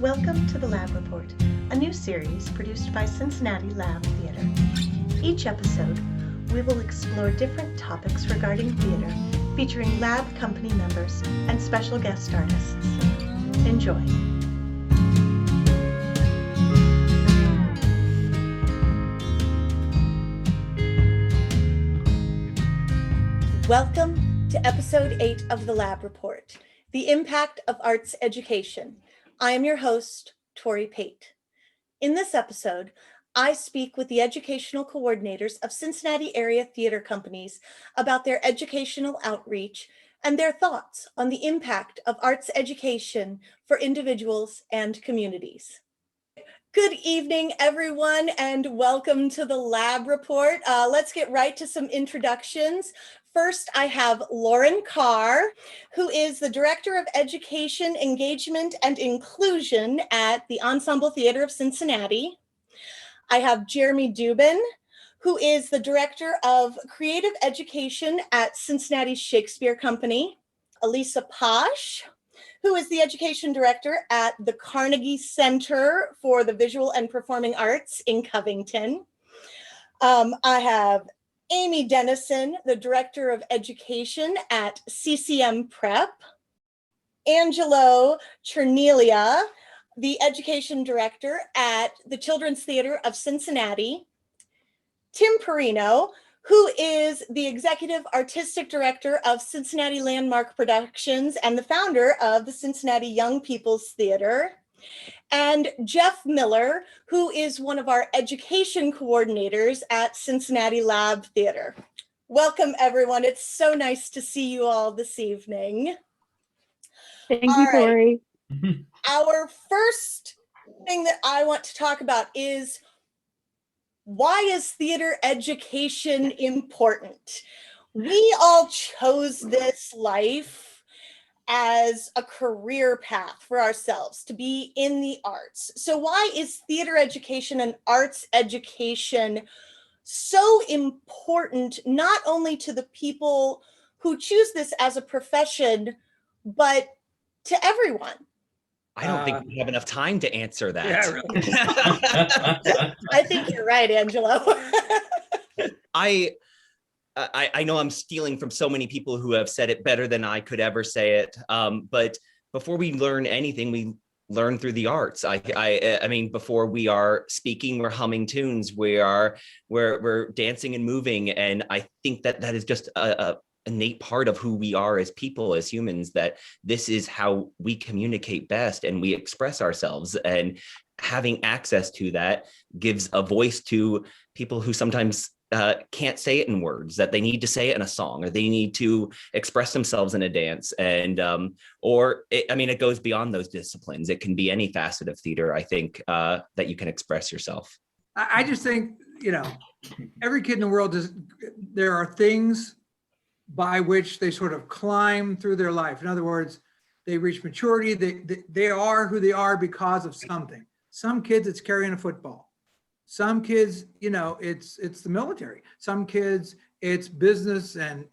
Welcome to the Lab Report, a new series produced by Cincinnati Lab Theater. Each episode, we will explore different topics regarding theater, featuring lab company members and special guest artists. Enjoy. Welcome to episode 8 of the Lab Report, the impact of arts education. I am your host, Tori Pate. In this episode, I speak with the educational coordinators of Cincinnati area theater companies about their educational outreach and their thoughts on the impact of arts education for individuals and communities. Good evening, everyone, and welcome to the Lab Report. Let's get right to some introductions. First, I have Lauren Carr, who is the Director of Education, Engagement, and Inclusion at the Ensemble Theater of Cincinnati. I have Jeremy Dubin, who is the Director of Creative Education at Cincinnati Shakespeare Company. Elisa Posh, who is the Education Director at the Carnegie Center for the Visual and Performing Arts in Covington. I have Amy Dennison, the Director of Education at CCM Prep. Angelo Cernelia, the Education Director at the Children's Theater of Cincinnati. Tim Perino, who is the Executive Artistic Director of Cincinnati Landmark Productions and the founder of the Cincinnati Young People's Theater. And Jeff Miller, who is one of our education coordinators at Cincinnati Lab Theater. Welcome, everyone. It's so nice to see you all this evening. Thank you, Tori. Our first thing that I want to talk about is, why is theater education important? We all chose this life as a career path for ourselves, to be in the arts. So why is theater education and arts education so important, not only to the people who choose this as a profession, but to everyone? I don't think we have enough time to answer that. Yeah, really. I think you're right, Angelo. I know I'm stealing from so many people who have said it better than I could ever say it. But before we learn anything, we learn through the arts. I mean, before we are speaking, we're humming tunes. We're dancing and moving, and I think that is just a innate part of who we are as people, as humans. That this is how we communicate best, and we express ourselves. And having access to that gives a voice to people who sometimes can't say it in words, that they need to say it in a song, or they need to express themselves in a dance. And it goes beyond those disciplines. It can be any facet of theater, I think, that you can express yourself. I just think, every kid in the world there are things by which they sort of climb through their life. In other words, they reach maturity. They are who they are because of something. Some kids, it's carrying a football. Some kids, it's the military. Some kids, it's business and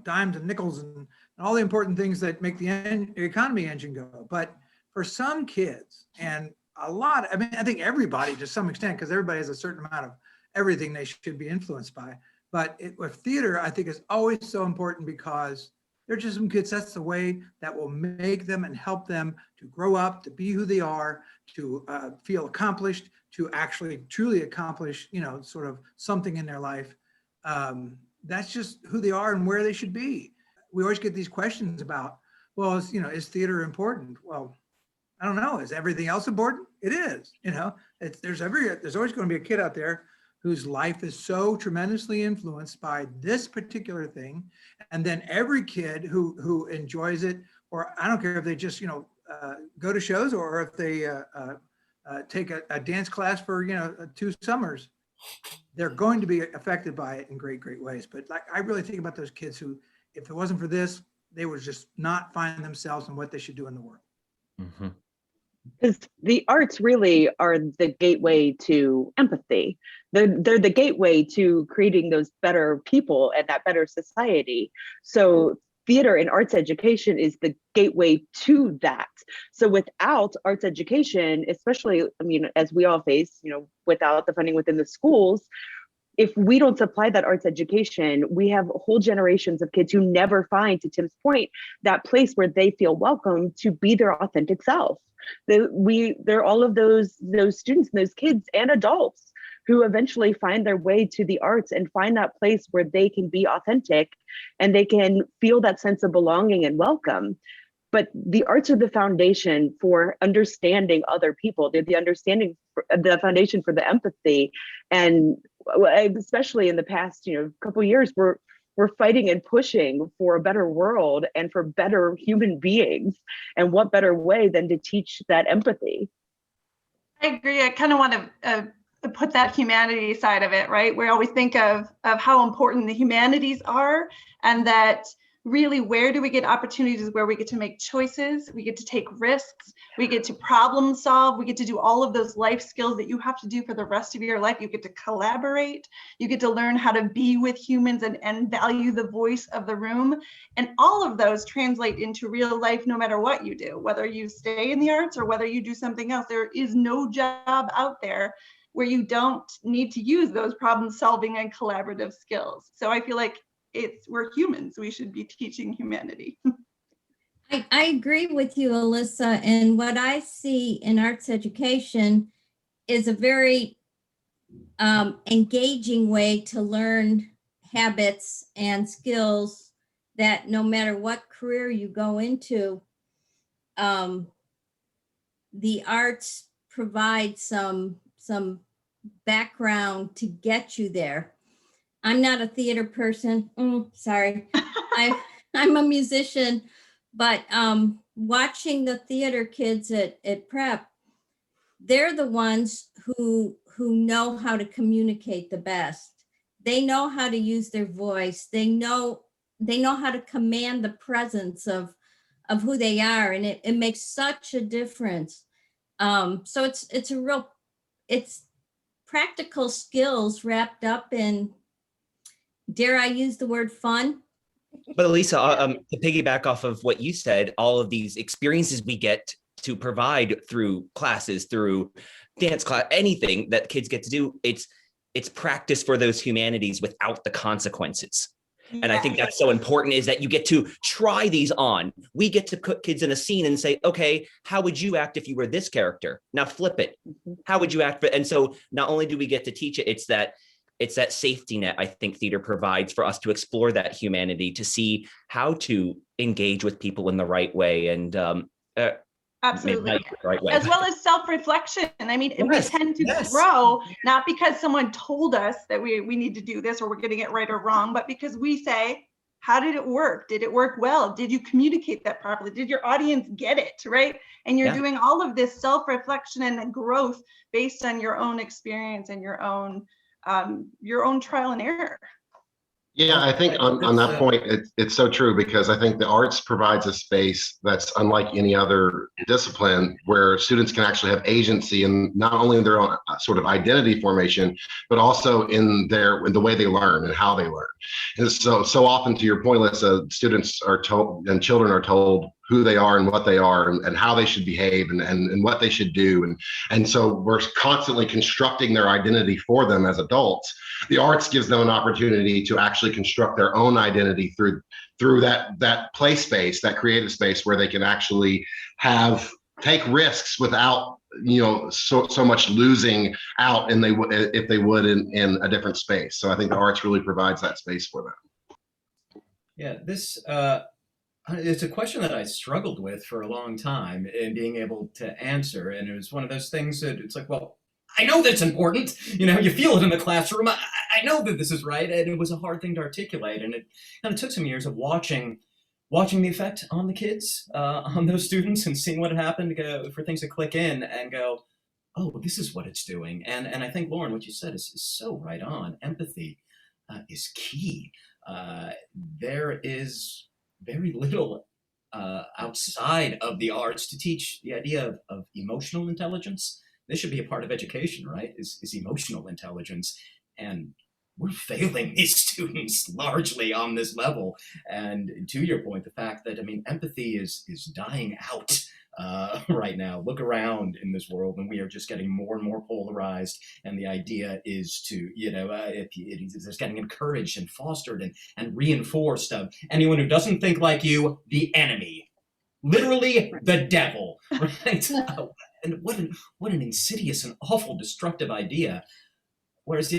dimes and nickels and all the important things that make the economy engine go. But for some kids, and I think everybody to some extent, because everybody has a certain amount of everything they should be influenced by. But with theater, I think is always so important, because they're just some kids, that's the way that will make them and help them to grow up, to be who they are, to feel accomplished, to actually truly accomplish, sort of something in their life. That's just who they are and where they should be. We always get these questions about, well, is theater important? Well, I don't know. Is everything else important? It is. There's always going to be a kid out there whose life is so tremendously influenced by this particular thing. And then every kid who enjoys it, or I don't care if they just, go to shows, or if they take a dance class for, 2 summers, they're going to be affected by it in great, great ways. But I really think about those kids who, if it wasn't for this, they would just not find themselves in what they should do in the world. Mm-hmm. Because the arts really are the gateway to empathy. They're the gateway to creating those better people and that better society. So theater and arts education is the gateway to that. So without arts education, especially, I mean, as we all face, without the funding within the schools, if we don't supply that arts education, we have whole generations of kids who never find, to Tim's point, that place where they feel welcome to be their authentic self. There are all of those students and those kids and adults who eventually find their way to the arts and find that place where they can be authentic and they can feel that sense of belonging and welcome. But the arts are the foundation for understanding other people. They're the foundation for the empathy. And especially in the past, couple years, we're fighting and pushing for a better world and for better human beings. And what better way than to teach that empathy? I agree. I kind of want to put that humanity side of it, right? We always think of how important the humanities are, and that really, where do we get opportunities where we get to make choices, we get to take risks, we get to problem solve, we get to do all of those life skills that you have to do for the rest of your life. You get to collaborate, you get to learn how to be with humans and value the voice of the room. And all of those translate into real life, no matter what you do, whether you stay in the arts or whether you do something else. There is no job out there where you don't need to use those problem solving and collaborative skills. So I feel like we're humans, we should be teaching humanity. I agree with you, Alyssa. And what I see in arts education is a very engaging way to learn habits and skills that no matter what career you go into, the arts provide some background to get you there. I'm not a theater person. Sorry. I'm a musician, but watching the theater kids at prep, they're the ones who know how to communicate the best. They know how to use their voice. They know how to command the presence of who they are, and it makes such a difference. So it's practical skills wrapped up in, dare I use the word, fun? But Elisa, to piggyback off of what you said, all of these experiences we get to provide through classes, through dance class, anything that kids get to do, it's practice for those humanities without the consequences. And I think that's so important, is that you get to try these on. We get to put kids in a scene and say, okay, how would you act if you were this character? Now flip it. How would you act? And so not only do we get to teach it, it's that safety net I think theater provides for us to explore that humanity, to see how to engage with people in the right way. And absolutely, right way, as well as self-reflection. I mean, yes, we tend to grow not because someone told us that we need to do this or we're getting it right or wrong, but because we say, how did it work? Did it work well? Did you communicate that properly? Did your audience get it, right? And you're doing all of this self-reflection and growth based on your own experience and your own trial and error. Yeah, I think on that point, it's so true, because I think the arts provides a space that's unlike any other discipline, where students can actually have agency in not only in their own sort of identity formation, but also in the way they learn and how they learn. And so often, to your point, Lisa, students are told and children are told who they are and what they are and how they should behave and what they should do. And so we're constantly constructing their identity for them as adults. The arts gives them an opportunity to actually construct their own identity through that play space, that creative space, where they can actually take risks without so much losing out if they would in a different space. So I think the arts really provides that space for them. Yeah, this it's a question that I struggled with for a long time in being able to answer. And it was one of those things that it's like, well, I know that's important. You feel it in the classroom. I know that this is right. And it was a hard thing to articulate. And it kind of took some years of watching the effect on the kids, on those students, and seeing what had happened for things to click in and go, oh, this is what it's doing. And I think, Lauren, what you said is so right on. Empathy is key. There is very little outside of the arts to teach the idea of emotional intelligence. This should be a part of education, right? Is emotional intelligence. And we're failing these students largely on this level. And to your point, the fact that, I mean, empathy is dying out right now. Look around in this world, and we are just getting more and more polarized. And the idea is to, it's getting encouraged and fostered and reinforced of anyone who doesn't think like you, the enemy, literally the devil, right? And what an insidious and awful, destructive idea. Whereas,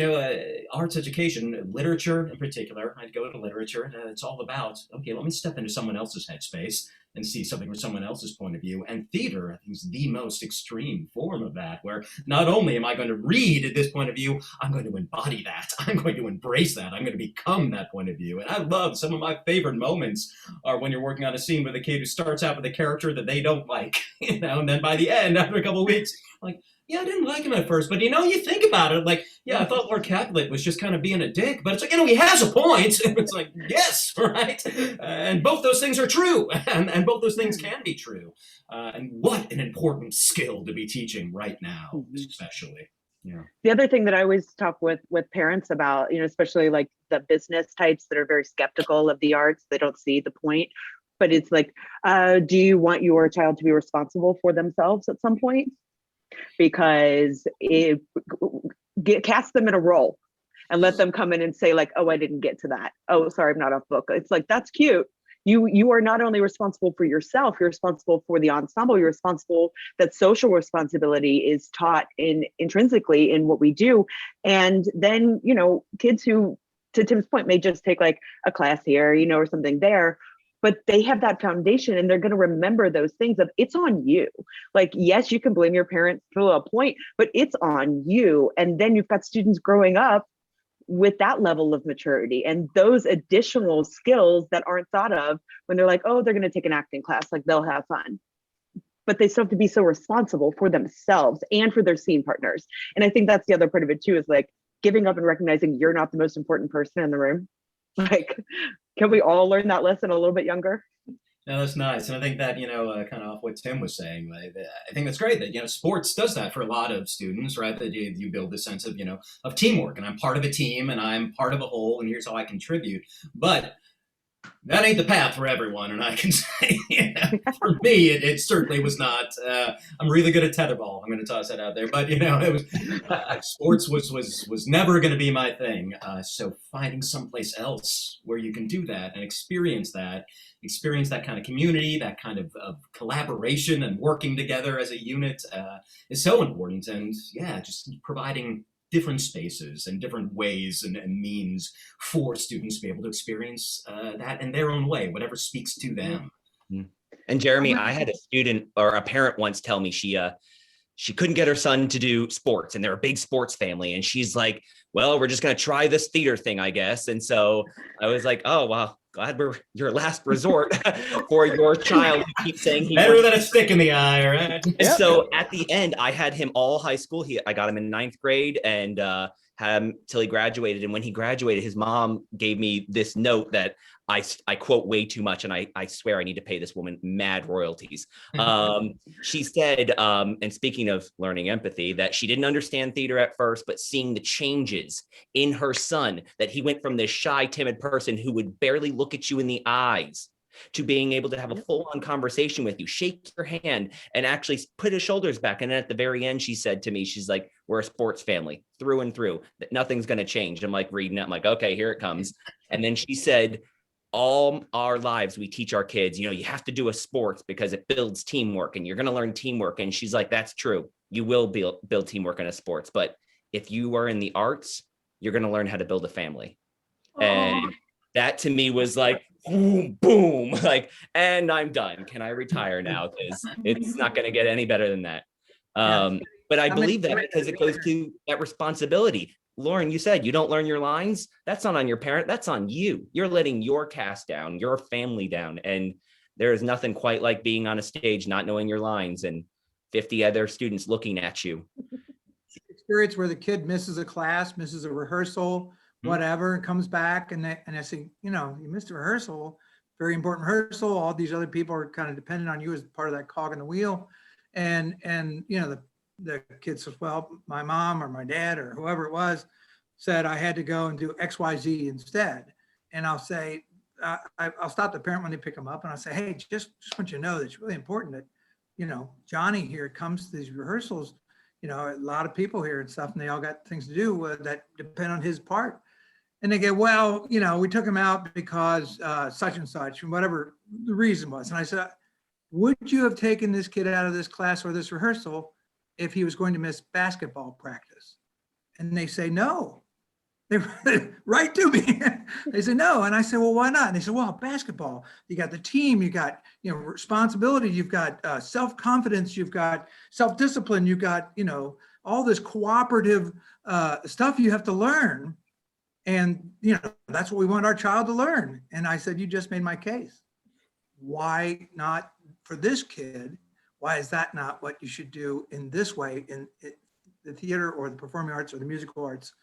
arts education, literature in particular, I'd go to literature, and it's all about, okay, let me step into someone else's headspace and see something from someone else's point of view. And theater, I think, is the most extreme form of that, where not only am I going to read at this point of view, I'm going to embody that. I'm going to embrace that. I'm going to become that point of view. And I love, some of my favorite moments are when you're working on a scene with a kid who starts out with a character that they don't like, and then by the end, after a couple of weeks, like, yeah, I didn't like him at first, but you think about it, like, yeah, I thought Lord Capulet was just kind of being a dick, but it's like, he has a point. It's like, yes, right? And both those things are true, and both those things can be true. And what an important skill to be teaching right now, especially. Yeah. The other thing that I always talk with parents about, especially like the business types that are very skeptical of the arts, they don't see the point. But it's like, do you want your child to be responsible for themselves at some point? Because cast them in a role and let them come in and say like, oh, I didn't get to that. Oh, sorry, I'm not off book. It's like, that's cute. You are not only responsible for yourself, you're responsible for the ensemble, you're responsible that social responsibility is taught intrinsically in what we do. And then, kids who, to Tim's point, may just take like a class here, or something there, but they have that foundation and they're going to remember those things of it's on you. Like, yes, you can blame your parents to a point, but it's on you. And then you've got students growing up with that level of maturity and those additional skills that aren't thought of when they're like, oh, they're going to take an acting class, like they'll have fun. But they still have to be so responsible for themselves and for their scene partners. And I think that's the other part of it too, is like giving up and recognizing you're not the most important person in the room. Like, can we all learn that lesson a little bit younger? No, that's nice. And I think that, kind of off what Tim was saying, I think that's great that, sports does that for a lot of students, right? That you build this sense of, of teamwork, and I'm part of a team and I'm part of a whole, and here's how I contribute. But that ain't the path for everyone. And I can say, for me, it certainly was not. I'm really good at tetherball. I'm going to toss that out there. But, it was sports was never going to be my thing. So finding someplace else where you can do that and experience that kind of community, that kind of collaboration and working together as a unit is so important. And yeah, just providing different spaces and different ways and means for students to be able to experience that in their own way, whatever speaks to them. And Jeremy, I had a student or a parent once tell me she couldn't get her son to do sports, and they're a big sports family. And she's like, well, we're just going to try this theater thing, I guess. And so I was like, oh, well, glad we're your last resort for your child who keeps saying he better than a stick in the eye, right? So at the end, I had him all high school. I got him in 9th grade and had him till he graduated. And when he graduated, his mom gave me this note that I quote way too much, and I swear I need to pay this woman mad royalties. She said, and speaking of learning empathy, that she didn't understand theater at first, but seeing the changes in her son, that he went from this shy, timid person who would barely look at you in the eyes to being able to have a full-on conversation with you, shake your hand, and actually put his shoulders back. And then at the very end, she said to me, she's like, we're a sports family through and through, that nothing's going to change. I'm like reading it. I'm like, okay, here it comes. And then she said, all our lives, we teach our kids, you have to do a sports because it builds teamwork and you're going to learn teamwork. And she's like, that's true. You will build teamwork in a sports. But if you are in the arts, you're going to learn how to build a family. And that to me was like, boom, boom, like, and I'm done. Can I retire now? Because it's not going to get any better than that. But I believe that because it goes to that responsibility. Lauren, you said you don't learn your lines. That's not on your parent. That's on you. You're letting your cast down, your family down. And there is nothing quite like being on a stage, not knowing your lines and 50 other students looking at you. Experience where the kid misses a class, misses a rehearsal, whatever, and comes back and I say, you missed a rehearsal, very important rehearsal. All these other people are kind of dependent on you as part of that cog in the wheel. And the kid says, well, my mom or my dad or whoever it was said I had to go and do XYZ instead. And I'll say, I'll stop the parent when they pick them up and I'll say, hey, just want you to know that it's really important that, you know, Johnny here comes to these rehearsals, you know, a lot of people here and stuff, and they all got things to do that depend on his part. And they go, well, you know, we took him out because such and such, and whatever the reason was. And I said, would you have taken this kid out of this class or this rehearsal if he was going to miss basketball practice? And they say, no. They write to me. They say, no. And I said, well, why not? And they said, well, basketball, you got the team, you got, you know, responsibility, you've got self-confidence, you've got self-discipline, you've got, you know, all this cooperative stuff you have to learn. And, you know, that's what we want our child to learn. And I said, you just made my case. Why not for this kid? Why is that not what you should do in this way in the theater or the performing arts or the musical arts,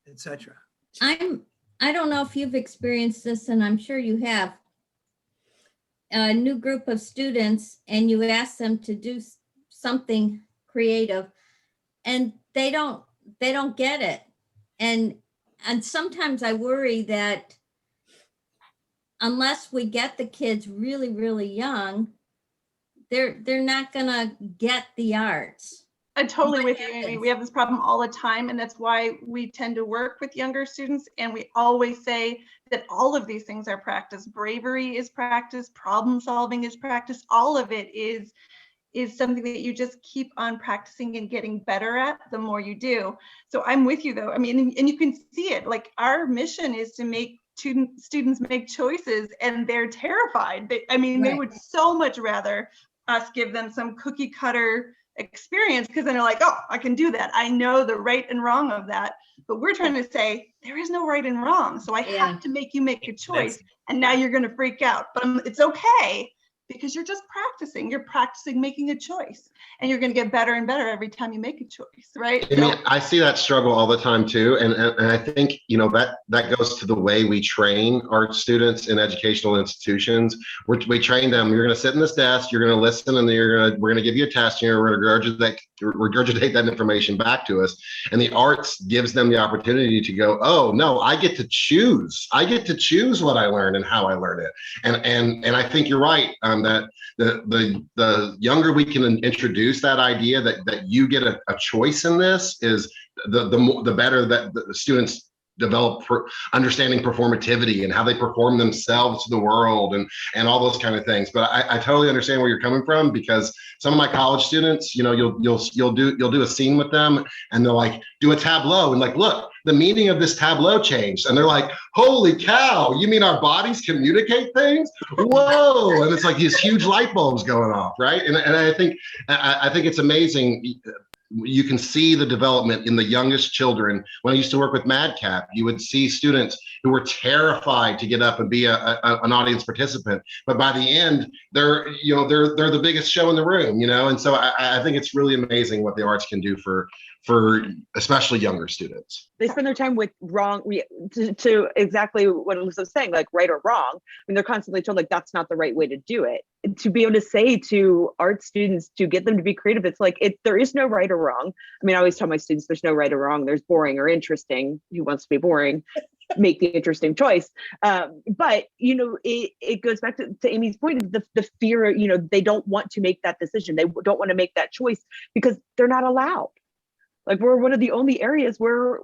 etc.? I don't know if you've experienced this, and I'm sure you have. A new group of students, and you ask them to do something creative, and they don't get it. And sometimes I worry that unless we get the kids really, really young, they're not gonna get the arts. I'm totally with you, Amy. We have this problem all the time, and that's why we tend to work with younger students. And we always say that all of these things are practice. Bravery is practice. Problem solving is practice. All of it is something that you just keep on practicing and getting better at the more you do. So I'm with you, though. I mean, and you can see it. Like, our mission is to make students make choices, and they're terrified. They would so much rather us give them some cookie cutter experience, because then they're like, oh, I can do that. I know the right and wrong of that. But we're trying to say there is no right and wrong. So I have to make you make a choice. And now you're going to freak out. But it's okay, because you're just practicing. You're practicing making a choice, and you're going to get better and better every time you make a choice, right? I mean, I see that struggle all the time too, and I think, you know, that goes to the way we train our students in educational institutions. We train them. You're going to sit in this desk, you're going to listen, and we're going to give you a test, and you're going to regurgitate that information back to us. And the arts gives them the opportunity to go, oh no, I get to choose. I get to choose what I learn and how I learn it. And I think you're right. That the younger we can introduce that idea that you get a choice in this, is the better that the students develop understanding performativity and how they perform themselves to the world and all those kind of things. But I totally understand where you're coming from, because some of my college students, you know, you'll do a scene with them, and they'll like do a tableau and like, look, the meaning of this tableau changed. And they're like, holy cow, you mean our bodies communicate things? Whoa. And it's like these huge light bulbs going off, right? And I think it's amazing. You can see the development in the youngest children. When I used to work with Madcap, you would see students who were terrified to get up and be an audience participant. But by the end, they're the biggest show in the room, you know? And so I think it's really amazing what the arts can do for especially younger students. They spend their time with to exactly what Elisa was saying, like right or wrong. I mean, they're constantly told like that's not the right way to do it. And to be able to say to art students, to get them to be creative, it's like there is no right or wrong. I mean, I always tell my students there's no right or wrong. There's boring or interesting. Who wants to be boring? Make the interesting choice. But you know, it goes back to Amy's point, the fear, you know, they don't want to make that decision. They don't want to make that choice because they're not allowed. Like, we're one of the only areas where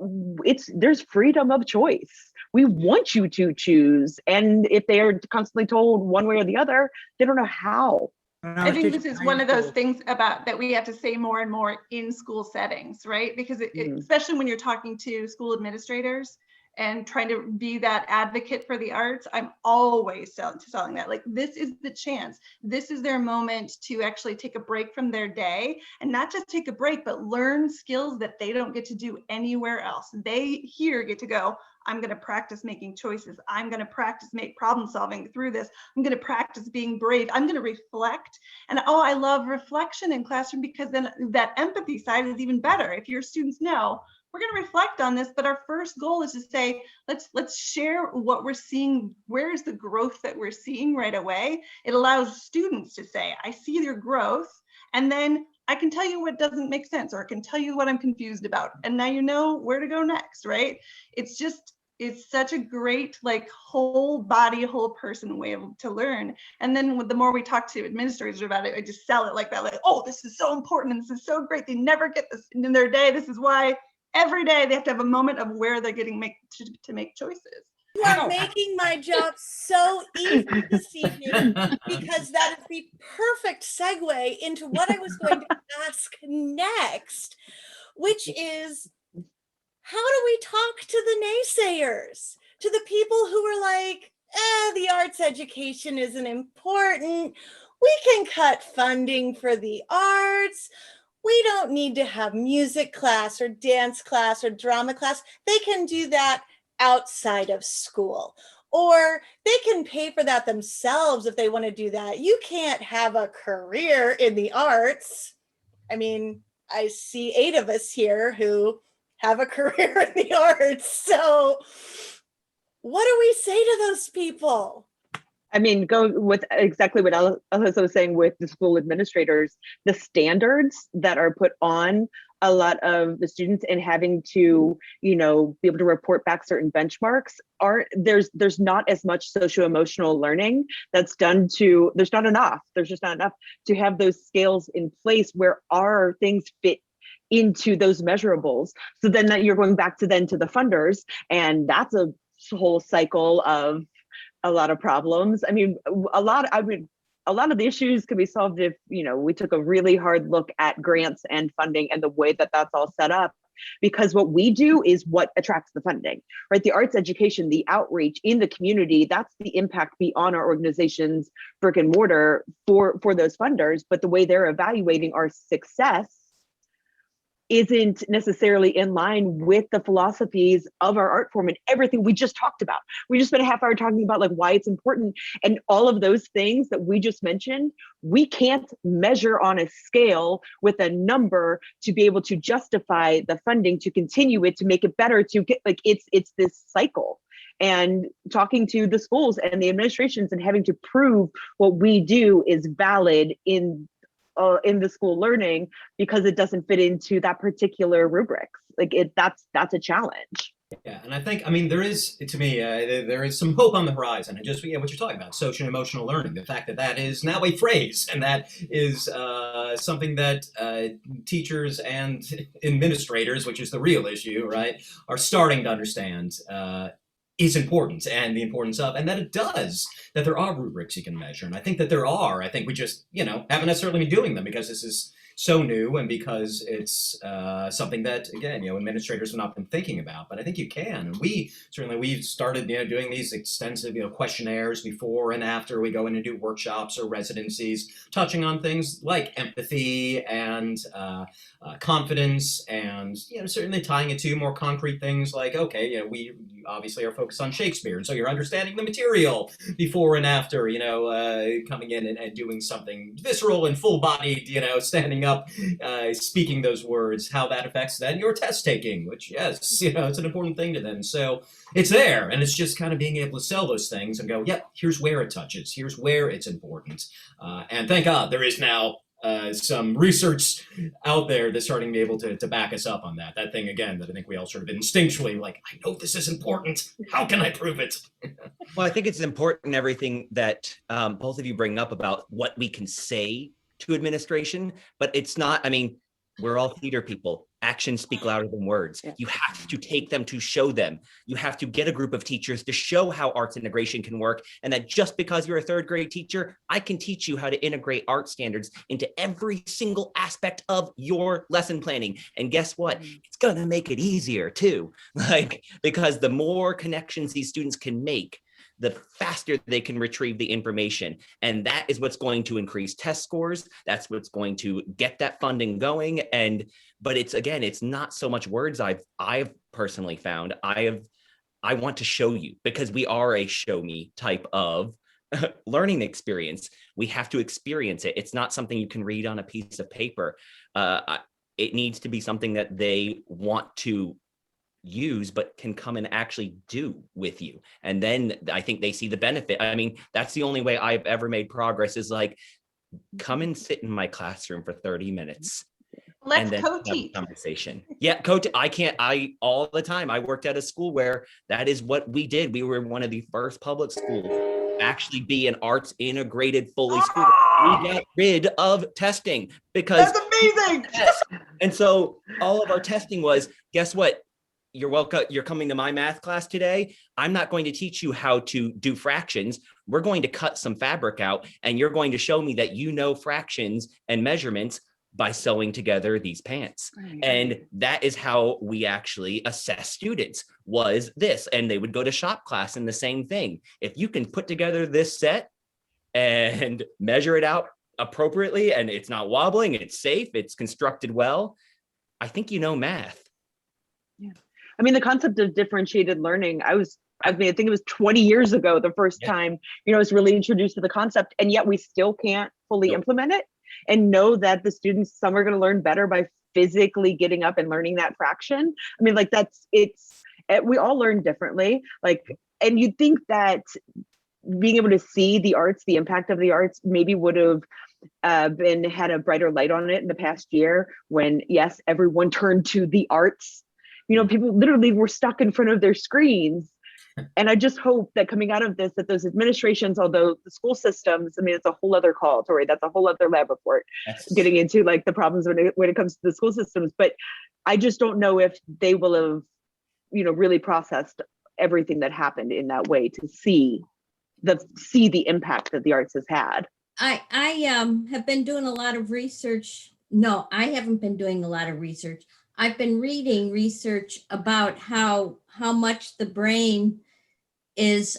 there's freedom of choice. We want you to choose. And if they are constantly told one way or the other, they don't know how. I think this is one of those things about that we have to say more and more in school settings, right? Because especially when you're talking to school administrators and trying to be that advocate for the arts, I'm always selling that. Like, this is the chance. This is their moment to actually take a break from their day, and not just take a break, but learn skills that they don't get to do anywhere else. They here get to go, I'm going to practice making choices. I'm going to practice problem solving through this. I'm going to practice being brave. I'm going to reflect. And I love reflection in classroom, because then that empathy side is even better. If your students know, we're going to reflect on this, but our first goal is to say, let's share what we're seeing. Where's the growth that we're seeing right away? It allows students to say, I see your growth, And then I can tell you what doesn't make sense, or I can tell you what I'm confused about. And now you know where to go next, right? It's such a great, like, whole body, whole person way to learn. And then the more we talk to administrators about it, I just sell it like that, like, oh, this is so important and this is so great. They never get this in their day. This is why every day they have to have a moment of where they're getting to make choices. You are making my job so easy this evening, because that is the perfect segue into what I was going to ask next, which is, how do we talk to the naysayers, to the people who are like, the arts education isn't important. We can cut funding for the arts. We don't need to have music class or dance class or drama class. They can do that outside of school, or they can pay for that themselves if they want to do that. You can't have a career in the arts. I mean, I see 8 of us here who have a career in the arts. So what do we say to those people? I mean, go with exactly what Alyssa was saying with the school administrators, the standards that are put on a lot of the students and having to, be able to report back certain benchmarks there's not as much socio-emotional learning that's done there's just not enough to have those scales in place where our things fit into those measurables. So then that you're going back to the funders, and that's a whole cycle of a lot of problems. I mean, a lot of the issues could be solved if, we took a really hard look at grants and funding and the way that that's all set up, because what we do is what attracts the funding, right? The arts education, the outreach in the community, that's the impact beyond our organization's brick and mortar for those funders. But the way they're evaluating our success isn't necessarily in line with the philosophies of our art form and everything we just talked about. We just spent a half hour talking about like why it's important, and all of those things that we just mentioned, we can't measure on a scale with a number to be able to justify the funding, to continue it, to make it better, to get it's this cycle. And talking to the schools and the administrations and having to prove what we do is valid in the school learning because it doesn't fit into that particular rubrics. That's a challenge. Yeah, and I think, there is, to me, there is some hope on the horizon. And just what you're talking about, social and emotional learning, the fact that is now a phrase, and that is something that teachers and administrators, which is the real issue, right, are starting to understand is important, and the importance of, and that that there are rubrics you can measure. And I think that I think we just, haven't necessarily been doing them because this is so new and because it's something that, again, administrators have not been thinking about. But I think you can. And we've started, doing these extensive, questionnaires before and after we go in and do workshops or residencies, touching on things like empathy and confidence, and certainly tying it to more concrete things like, okay, we obviously are focused on Shakespeare, and so you're understanding the material before and after, coming in and doing something visceral and full-bodied, standing up, speaking those words, how that affects then your test taking, which, yes, it's an important thing to them. So it's there, and it's just kind of being able to sell those things and go, yep, here's where it touches, here's where it's important. And thank God there is now some research out there that's starting to be able to back us up on that thing, again, that I think we all sort of instinctually like, I know this is important, how can I prove it? Well, I think it's important, everything that both of you bring up about what we can say to administration, but it's not, we're all theater people. Actions speak louder than words. You have to take them to show them. You have to get a group of teachers to show how arts integration can work, and that just because you're a 3rd grade teacher, I can teach you how to integrate art standards into every single aspect of your lesson planning. And guess what? It's going to make it easier too, because the more connections these students can make, the faster they can retrieve the information. And that is what's going to increase test scores. That's what's going to get that funding going. But it's not so much words I've personally found. I want to show you, because we are a show me type of learning experience. We have to experience it. It's not something you can read on a piece of paper. It needs to be something that they want to use, but can come and actually do with you. And then I think they see the benefit. That's the only way I've ever made progress, is like, come and sit in my classroom for 30 minutes. Let's and then have a co-teach. conversation. Yeah, I all the time. I worked at a school where that is what we did. We were one of the first public schools to actually be an arts integrated fully school. We got rid of testing because That's amazing. yes. And so all of our testing was, guess what? You're welcome. You're coming to my math class today. I'm not going to teach you how to do fractions. We're going to cut some fabric out and you're going to show me that you know fractions and measurements by sewing together these pants. And that is how we actually assess students, was this. And they would go to shop class and the same thing. If you can put together this set and measure it out appropriately and it's not wobbling, it's safe, it's constructed well, I think you know math. Yeah. I mean, the concept of differentiated learning, I think it was 20 years ago, the first time, I was really introduced to the concept, and yet we still can't fully implement it and know that the students, some are going to learn better by physically getting up and learning that fraction. I mean, like we all learn differently, and you'd think that being able to see the arts, the impact of the arts maybe would have had a brighter light on it in the past year when, yes, everyone turned to the arts. People literally were stuck in front of their screens. And I just hope that coming out of this, that those administrations, although the school systems, I mean, it's a whole other call, Tori, that's a whole other lab report, getting into the problems when it comes to the school systems. But I just don't know if they will have, really processed everything that happened in that way to see the impact that the arts has had. I have been doing a lot of research. No, I haven't been doing a lot of research. I've been reading research about how much the brain is,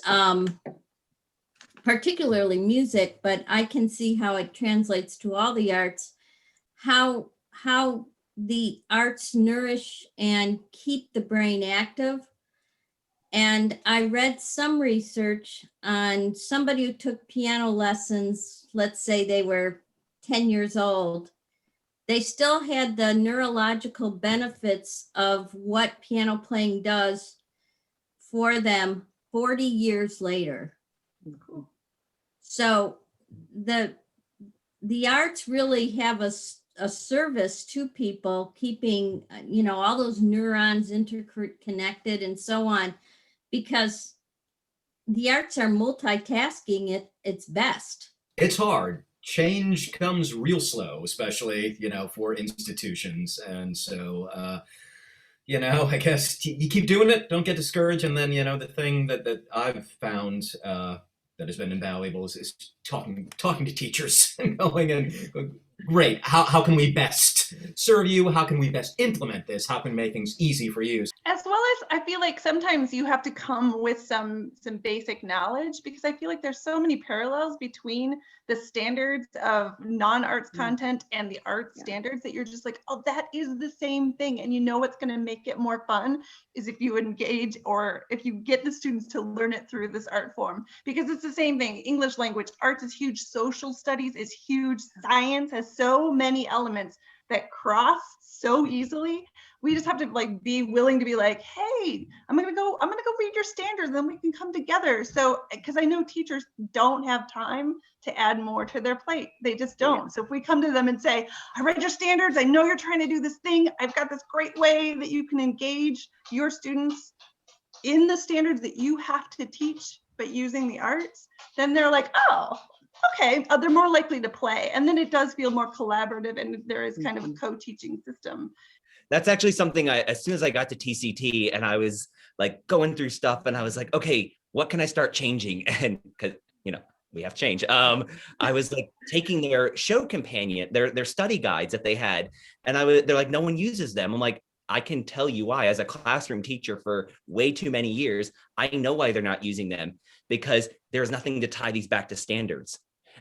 particularly music, but I can see how it translates to all the arts, how the arts nourish and keep the brain active. And I read some research on somebody who took piano lessons, let's say they were 10 years old. They still had the neurological benefits of what piano playing does for them 40 years later. So the arts really have a service to people, keeping, all those neurons interconnected and so on, because the arts are multitasking at its best. It's hard. Change comes real slow, especially, for institutions. And so, I guess you keep doing it, don't get discouraged. And then, the thing that I've found that has been invaluable is talking to teachers and going and great, how can we best serve you? How can we best implement this? How can we make things easy for you? As well as I feel like sometimes you have to come with some basic knowledge, because I feel like there's so many parallels between the standards of non-arts content and the arts standards that you're just like, oh, that is the same thing. And what's going to make it more fun is if you engage, or if you get the students to learn it through this art form, because it's the same thing. English language arts is huge. Social studies is huge. Science has so many elements that cross so easily. We just have to be willing to be like, hey, I'm gonna go read your standards, and then we can come together. So, because I know teachers don't have time to add more to their plate. They just don't. Yeah. So if we come to them and say, I read your standards, I know you're trying to do this thing, I've got this great way that you can engage your students in the standards that you have to teach, but using the arts, then they're like, oh, okay, they're more likely to play. And then it does feel more collaborative, and there is kind of a co-teaching system. That's actually something as soon as I got to TCT and I was going through stuff and I was like, okay, what can I start changing? And because, we have change. I was taking their show companion, their study guides that they had. And they're like, no one uses them. I'm like, I can tell you why. As a classroom teacher for way too many years, I know why they're not using them, because there's nothing to tie these back to standards.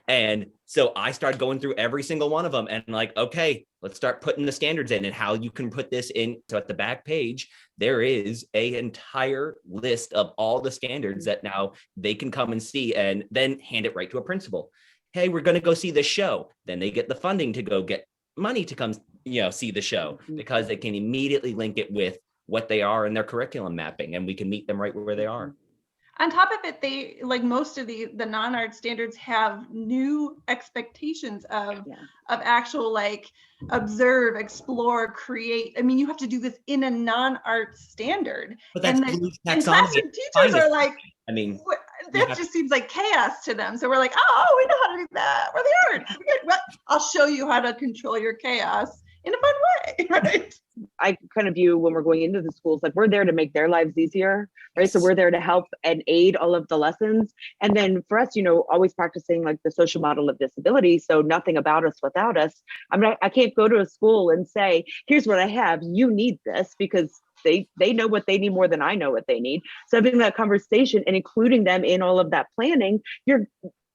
And so I started going through every single one of them and okay, let's start putting the standards in and how you can put this in. So at the back page, there is an entire list of all the standards that now they can come and see, and then hand it right to a principal. Hey, we're going to go see this show. Then they get the funding to go get money to come, see the show, because they can immediately link it with what they are in their curriculum mapping, and we can meet them right where they are. On top of it, they, like most of the non-art standards, have new expectations of Yeah. actual, like, observe, explore, create. I mean, you have to do this in a non-art standard. But that's And then Blue's and taxonomy. classroom teachers Kind of- are like, I mean, that have- just seems like chaos to them. So we're like, oh, we know how to do that. We're the arts. Well, I'll show you how to control your chaos in a fun way, right? I kind of view when we're going into the schools, like we're there to make their lives easier, right? So we're there to help and aid all of the lessons. And then for us, always practicing like the social model of disability. So nothing about us without us. I can't go to a school and say, here's what I have, you need this, because they know what they need more than I know what they need. So having that conversation and including them in all of that planning,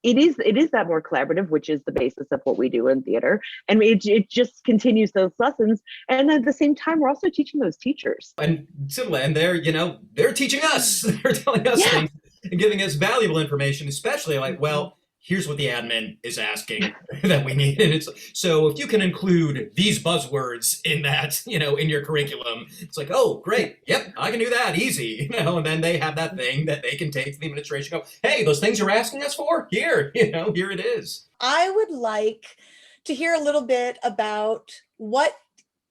it is that more collaborative, which is the basis of what we do in theater. And it just continues those lessons. And at the same time, we're also teaching those teachers. And they're teaching us. They're telling us things and giving us valuable information, especially like, well, here's what the admin is asking that we need. And so if you can include these buzzwords in that, in your curriculum, it's like, oh, great. Yep, I can do that easy. And then they have that thing that they can take to the administration, go, hey, those things you're asking us for, here, here it is. I would like to hear a little bit about what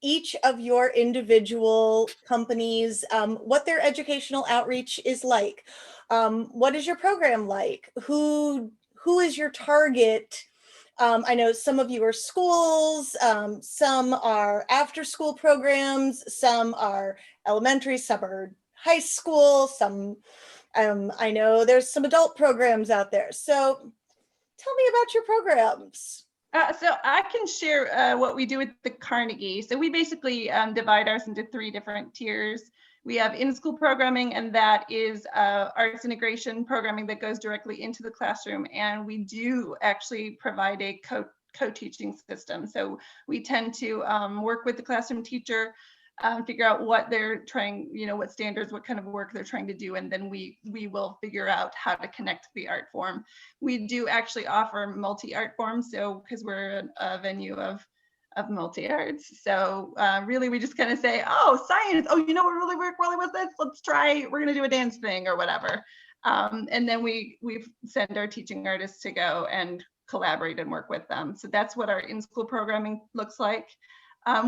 each of your individual companies, what their educational outreach is like. What is your program like? Who is your target? I know some of you are schools, some are after school programs, some are elementary, some are high school, some, I know there's some adult programs out there. So tell me about your programs. So I can share what we do with the Carnegie. So we basically divide ours into 3 different tiers. We have in-school programming, and that is arts integration programming that goes directly into the classroom. And we do actually provide a co-teaching system. So we tend to work with the classroom teacher, figure out what they're trying, what standards, what kind of work they're trying to do. And then we will figure out how to connect the art form. We do actually offer multi-art forms. So because we're a venue of multi-arts. So really we just kind of say, oh, science, oh, what really work well with this? Let's try, we're gonna do a dance thing or whatever. And then we send our teaching artists to go and collaborate and work with them. So that's what our in-school programming looks like.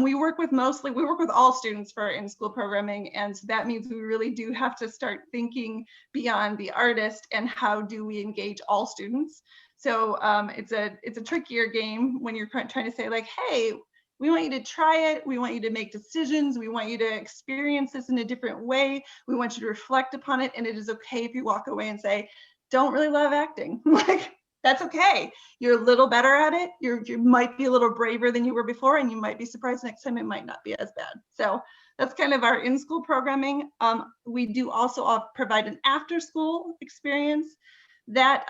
We work with all students for our in-school programming. And so that means we really do have to start thinking beyond the artist and how do we engage all students. So it's a trickier game when you're trying to say like, hey, we want you to try it. We want you to make decisions. We want you to experience this in a different way. We want you to reflect upon it. And it is okay if you walk away and say, don't really love acting. Like, that's okay. You're a little better at it. You might be a little braver than you were before, and you might be surprised next time it might not be as bad. So that's kind of our in-school programming. We do also provide an after-school experience that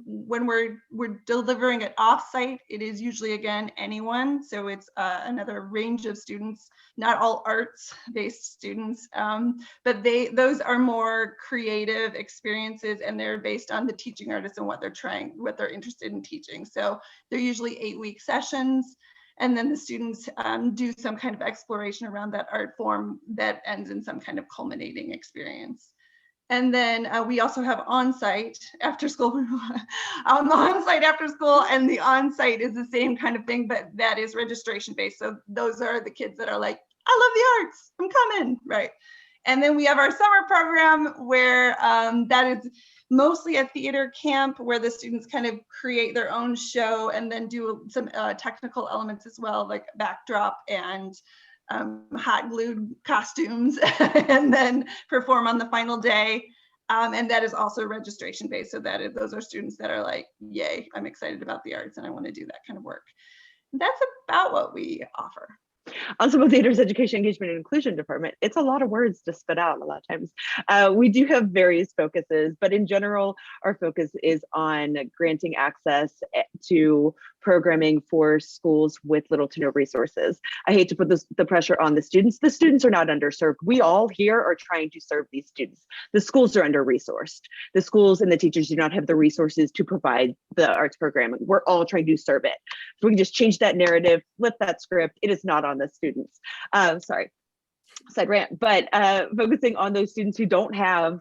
when we're delivering it off-site, it is usually, again, anyone. So it's another range of students, not all arts-based students, but those are more creative experiences, and they're based on the teaching artists and what they're interested in teaching. So they're usually 8-week sessions. And then the students do some kind of exploration around that art form that ends in some kind of culminating experience. And then we also have on-site after school, on-site after school, and the on-site is the same kind of thing, but that is registration based. So those are the kids that are like, I love the arts, I'm coming, right? And then we have our summer program where that is mostly a theater camp where the students kind of create their own show and then do some technical elements as well, like backdrop and hot glued costumes, and then perform on the final day. And that is also registration based. So those are students that are like, yay, I'm excited about the arts and I want to do that kind of work. That's about what we offer. Ensemble Theater's Education, Engagement, and Inclusion Department. It's a lot of words to spit out a lot of times. We do have various focuses, but in general, our focus is on granting access to programming for schools with little to no resources. I hate to put the pressure on the students. The students are not underserved. We all here are trying to serve these students. The schools are under-resourced. The schools and the teachers do not have the resources to provide the arts programming. We're all trying to serve it. So we can just change that narrative, flip that script. It is not on the students. Sorry, side rant, but focusing on those students who don't have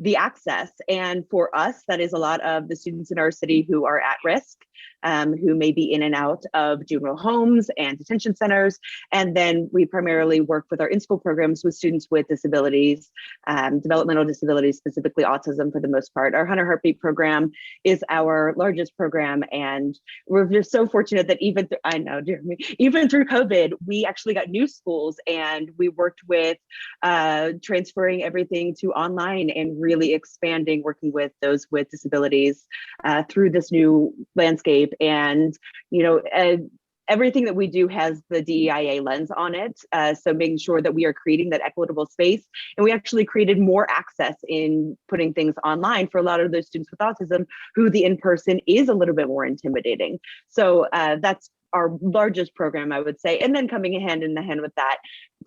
the access. And for us, that is a lot of the students in our city who are at risk, who may be in and out of juvenile homes and detention centers. And then we primarily work with our in-school programs with students with disabilities, developmental disabilities, specifically autism for the most part. Our Hunter Heartbeat program is our largest program. And we're just so fortunate that even, I know, dear me, even through COVID, we actually got new schools and we worked with transferring everything to online and really expanding, working with those with disabilities through this new landscape. And, you know, everything that we do has the DEIA lens on it. So making sure that we are creating that equitable space. And we actually created more access in putting things online for a lot of those students with autism who the in-person is a little bit more intimidating. So that's our largest program, I would say. And then coming hand in hand with that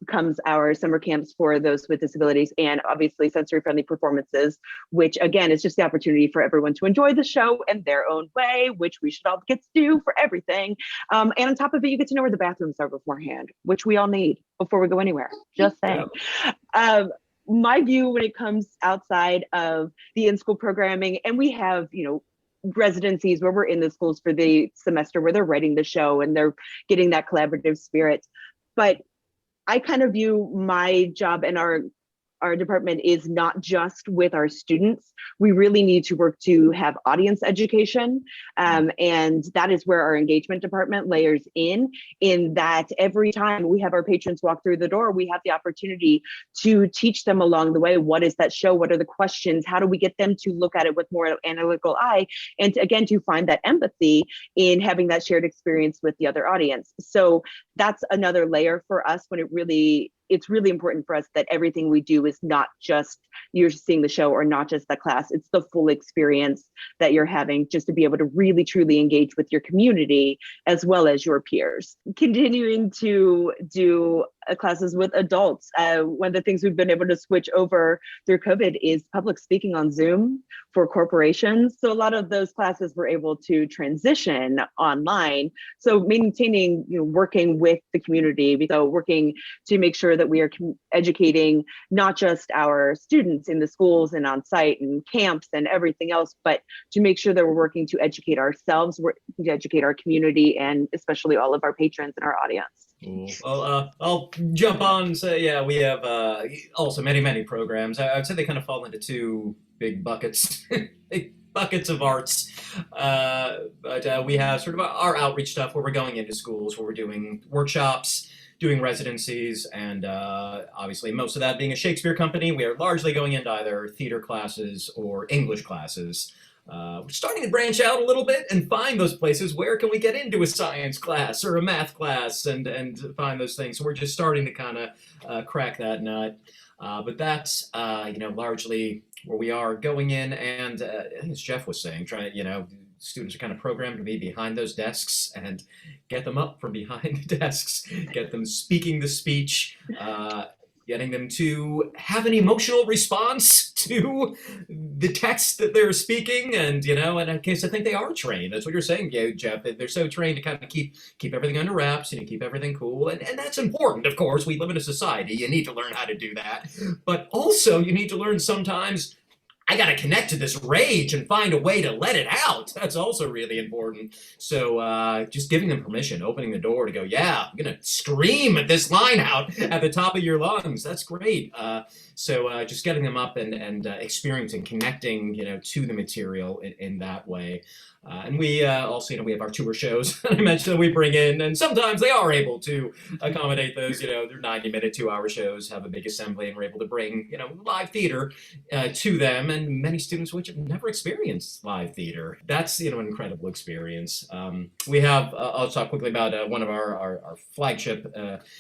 comes our summer camps for those with disabilities and obviously sensory friendly performances, which again is just the opportunity for everyone to enjoy the show in their own way, which we should all get to do for everything. And on top of it, you get to know where the bathrooms are beforehand, which we all need before we go anywhere. Just saying. My view when it comes outside of the in-school programming, and we have, you know, residencies where we're in the schools for the semester where they're writing the show and they're getting that collaborative spirit. But I kind of view my job and our department is not just with our students. We really need to work to have audience education. And that is where our engagement department layers in that every time we have our patrons walk through the door, we have the opportunity to teach them along the way, what is that show? What are the questions? How do we get them to look at it with more analytical eye? And again, to find that empathy in having that shared experience with the other audience. So that's another layer for us when it's really important for us that everything we do is not just you're seeing the show or not just the class. It's the full experience that you're having just to be able to really truly engage with your community as well as your peers. Continuing to do classes with adults. One of the things we've been able to switch over through COVID is public speaking on Zoom for corporations. So a lot of those classes were able to transition online. So maintaining, you know, working with the community, so working to make sure that we are educating not just our students in the schools and on site and camps and everything else, but to make sure that we're working to educate ourselves, working to educate our community, and especially all of our patrons and our audience. Cool. Well, I'll jump on and say, yeah, we have also many programs. I would say they kind of fall into two big buckets, big buckets of arts. But we have sort of our outreach stuff where we're going into schools, where we're doing workshops, doing residencies, and obviously most of that being a Shakespeare company, we are largely going into either theater classes or English classes. We're starting to branch out a little bit and find those places where can we get into a science class or a math class and find those things. So we're just starting to kind of crack that nut. But that's, largely where we are going in. And I think as Jeff was saying, trying to, students are kind of programmed to be behind those desks and get them up from behind the desks, get them speaking the speech, getting them to have an emotional response to the text that they're speaking. And, in that case, I think they are trained. That's what you're saying, Jeff. They're so trained to kind of keep everything under wraps and keep everything cool. And that's important, of course. We live in a society. You need to learn how to do that. But also, you need to learn sometimes, I got to connect to this rage and find a way to let it out. That's also really important. So just giving them permission, opening the door to go, yeah, I'm going to scream at this line out at the top of your lungs. That's great. So just getting them up and experiencing, connecting, to the material in that way. And we also, we have our tour shows I mentioned that we bring in, and sometimes they are able to accommodate those, they're 90-minute, 2-hour shows, have a big assembly, and we're able to bring, live theater to them. And many students which have never experienced live theater. That's, an incredible experience. We have, I'll talk quickly about one of our flagship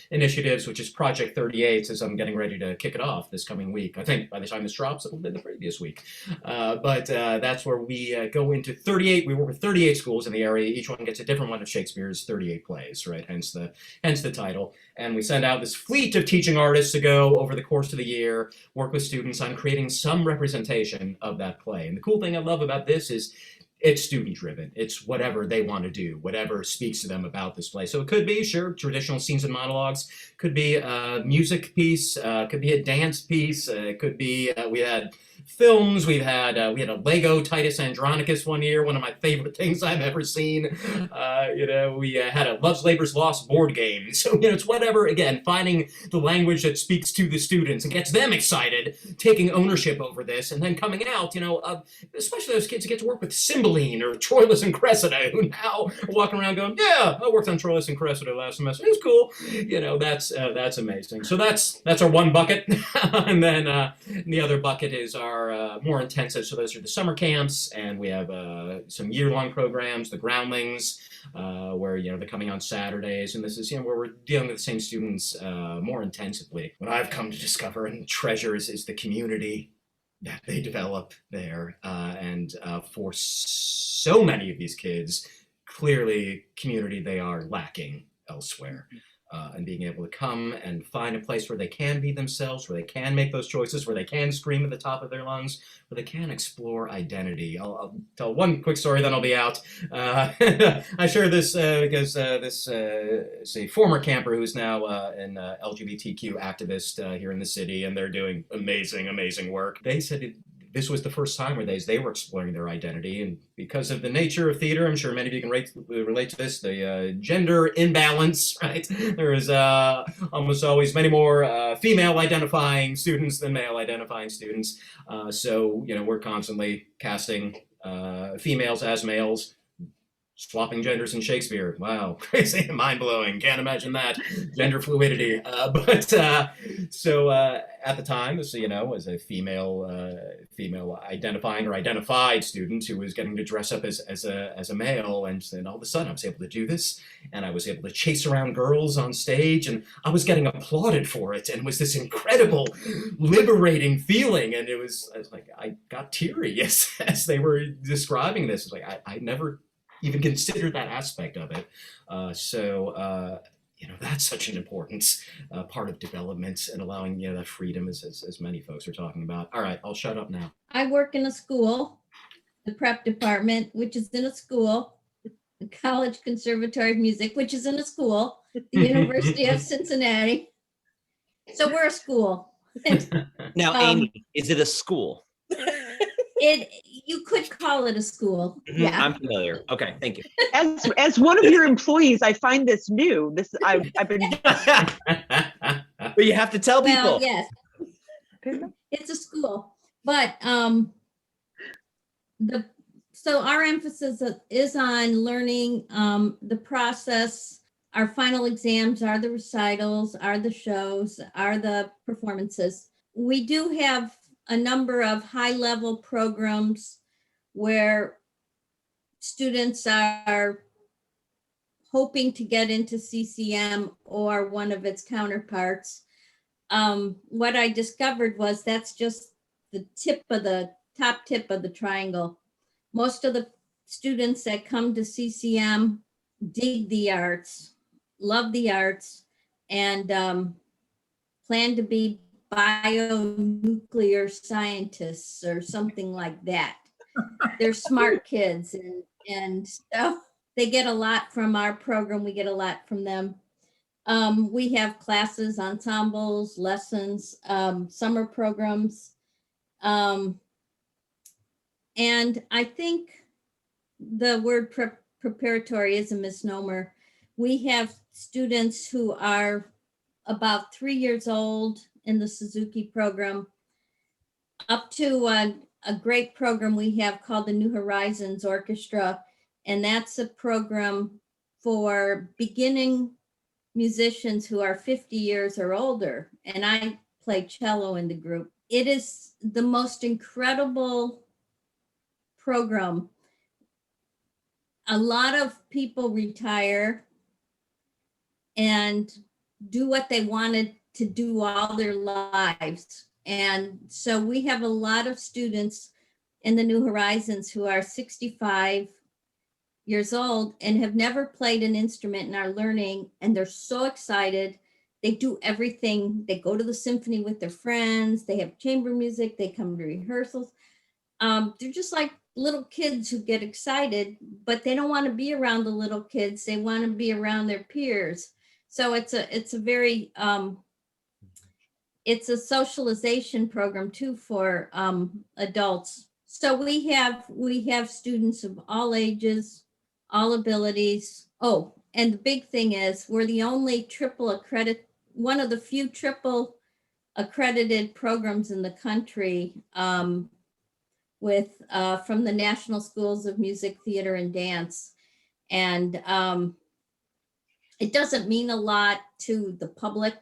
initiatives, which is Project 38, as I'm getting ready to kick it off this coming week. I think by the time this drops, it'll be the previous week. But that's where we go into 38. We work with 38 schools in the area. Each one gets a different one of Shakespeare's 38 plays, right? Hence the title. And we send out this fleet of teaching artists to go over the course of the year, work with students on creating some representation of that play. And the cool thing I love about this is it's student driven. It's whatever they want to do, whatever speaks to them about this play. So it could be, sure, traditional scenes and monologues, could be a music piece, could be a dance piece, it could be, we had films. We had a Lego Titus Andronicus one year, one of my favorite things I've ever seen. We had a Love's Labor's Lost board game. So it's whatever. Again, finding the language that speaks to the students and gets them excited, taking ownership over this, and then coming out. Especially those kids who get to work with Cymbeline or Troilus and Cressida, who now are walking around going, "Yeah, I worked on Troilus and Cressida last semester. It was cool." That's amazing. So that's our one bucket, and then the other bucket is our more intensive. So those are the summer camps, and we have some year-long programs, the Groundlings, where they're coming on Saturdays, and this is where we're dealing with the same students more intensively. What I've come to discover and treasure is the community that they develop there, and for so many of these kids, clearly community they are lacking elsewhere. And being able to come and find a place where they can be themselves, where they can make those choices, where they can scream at the top of their lungs, where they can explore identity. I'll tell one quick story, then I'll be out. I share this because this is a former camper who's now an LGBTQ activist here in the city, and they're doing amazing work. They said this was the first time where they were exploring their identity, and because of the nature of theater, I'm sure many of you can relate to this, the gender imbalance, right? There is almost always many more female identifying students than male identifying students. So we're constantly casting females as males, swapping genders in Shakespeare. Wow, crazy, mind-blowing. Can't imagine that. Gender fluidity. So at the time, as a female identifying or identified student who was getting to dress up as a male, and then all of a sudden I was able to do this, and I was able to chase around girls on stage, and I was getting applauded for it, and it was this incredible, liberating feeling, and I got teary as they were describing this. It's like I never even consider that aspect of it. That's such an important part of development and allowing that freedom as many folks are talking about. All right, I'll shut up now. I work in a school, the prep department, which is in a school, the College Conservatory of Music, which is in a school, the University of Cincinnati. So we're a school. Now, Amy, is it a school? You could call it a school. Mhm, Yeah. I'm familiar. Okay, thank you. As one of your employees, I find this new. I've been. But you have to tell people. Well, yes, it's a school, but so our emphasis is on learning the process. Our final exams are the recitals, are the shows, are the performances. We do have a number of high-level programs where students are hoping to get into CCM or one of its counterparts. What I discovered was that's just the top tip of the triangle. Most of the students that come to CCM dig the arts, love the arts, and plan to be bionuclear scientists or something like that. They're smart kids, and so they get a lot from our program. We get a lot from them. We have classes, ensembles, lessons, summer programs. And I think the word preparatory is a misnomer. We have students who are about 3 years old in the Suzuki program, up to a great program we have called the New Horizons Orchestra. And that's a program for beginning musicians who are 50 years or older. And I play cello in the group. It is the most incredible program. A lot of people retire and do what they wanted to do all their lives. And so we have a lot of students in the New Horizons who are 65 years old and have never played an instrument and are learning, and they're so excited. They do everything. They go to the symphony with their friends. They have chamber music. They come to rehearsals. They're just like little kids who get excited, but they don't want to be around the little kids. They want to be around their peers. So it's a very it's a socialization program too for adults. So we have students of all ages, all abilities. Oh, and the big thing is we're the only one of the few triple accredited programs in the country with from the National Schools of Music, Theater, and Dance. And it doesn't mean a lot to the public,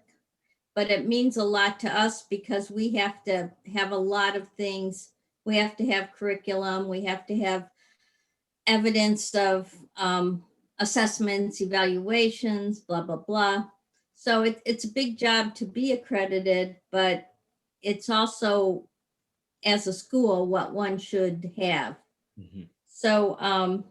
but it means a lot to us because we have to have a lot of things. We have to have curriculum. We have to have evidence of assessments, evaluations, blah, blah, blah. So it's a big job to be accredited, but it's also, as a school, what one should have. Mhm. So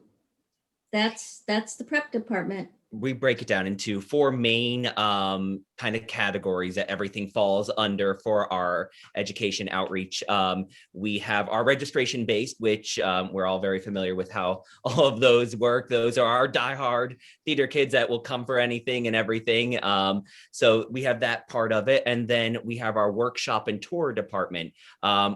that's the prep department. We break it down into 4 main kind of categories that everything falls under for our education outreach. We have our registration based, which we're all very familiar with how all of those work. Those are our diehard theater kids that will come for anything and everything. So we have that part of it. And then we have our workshop and tour department,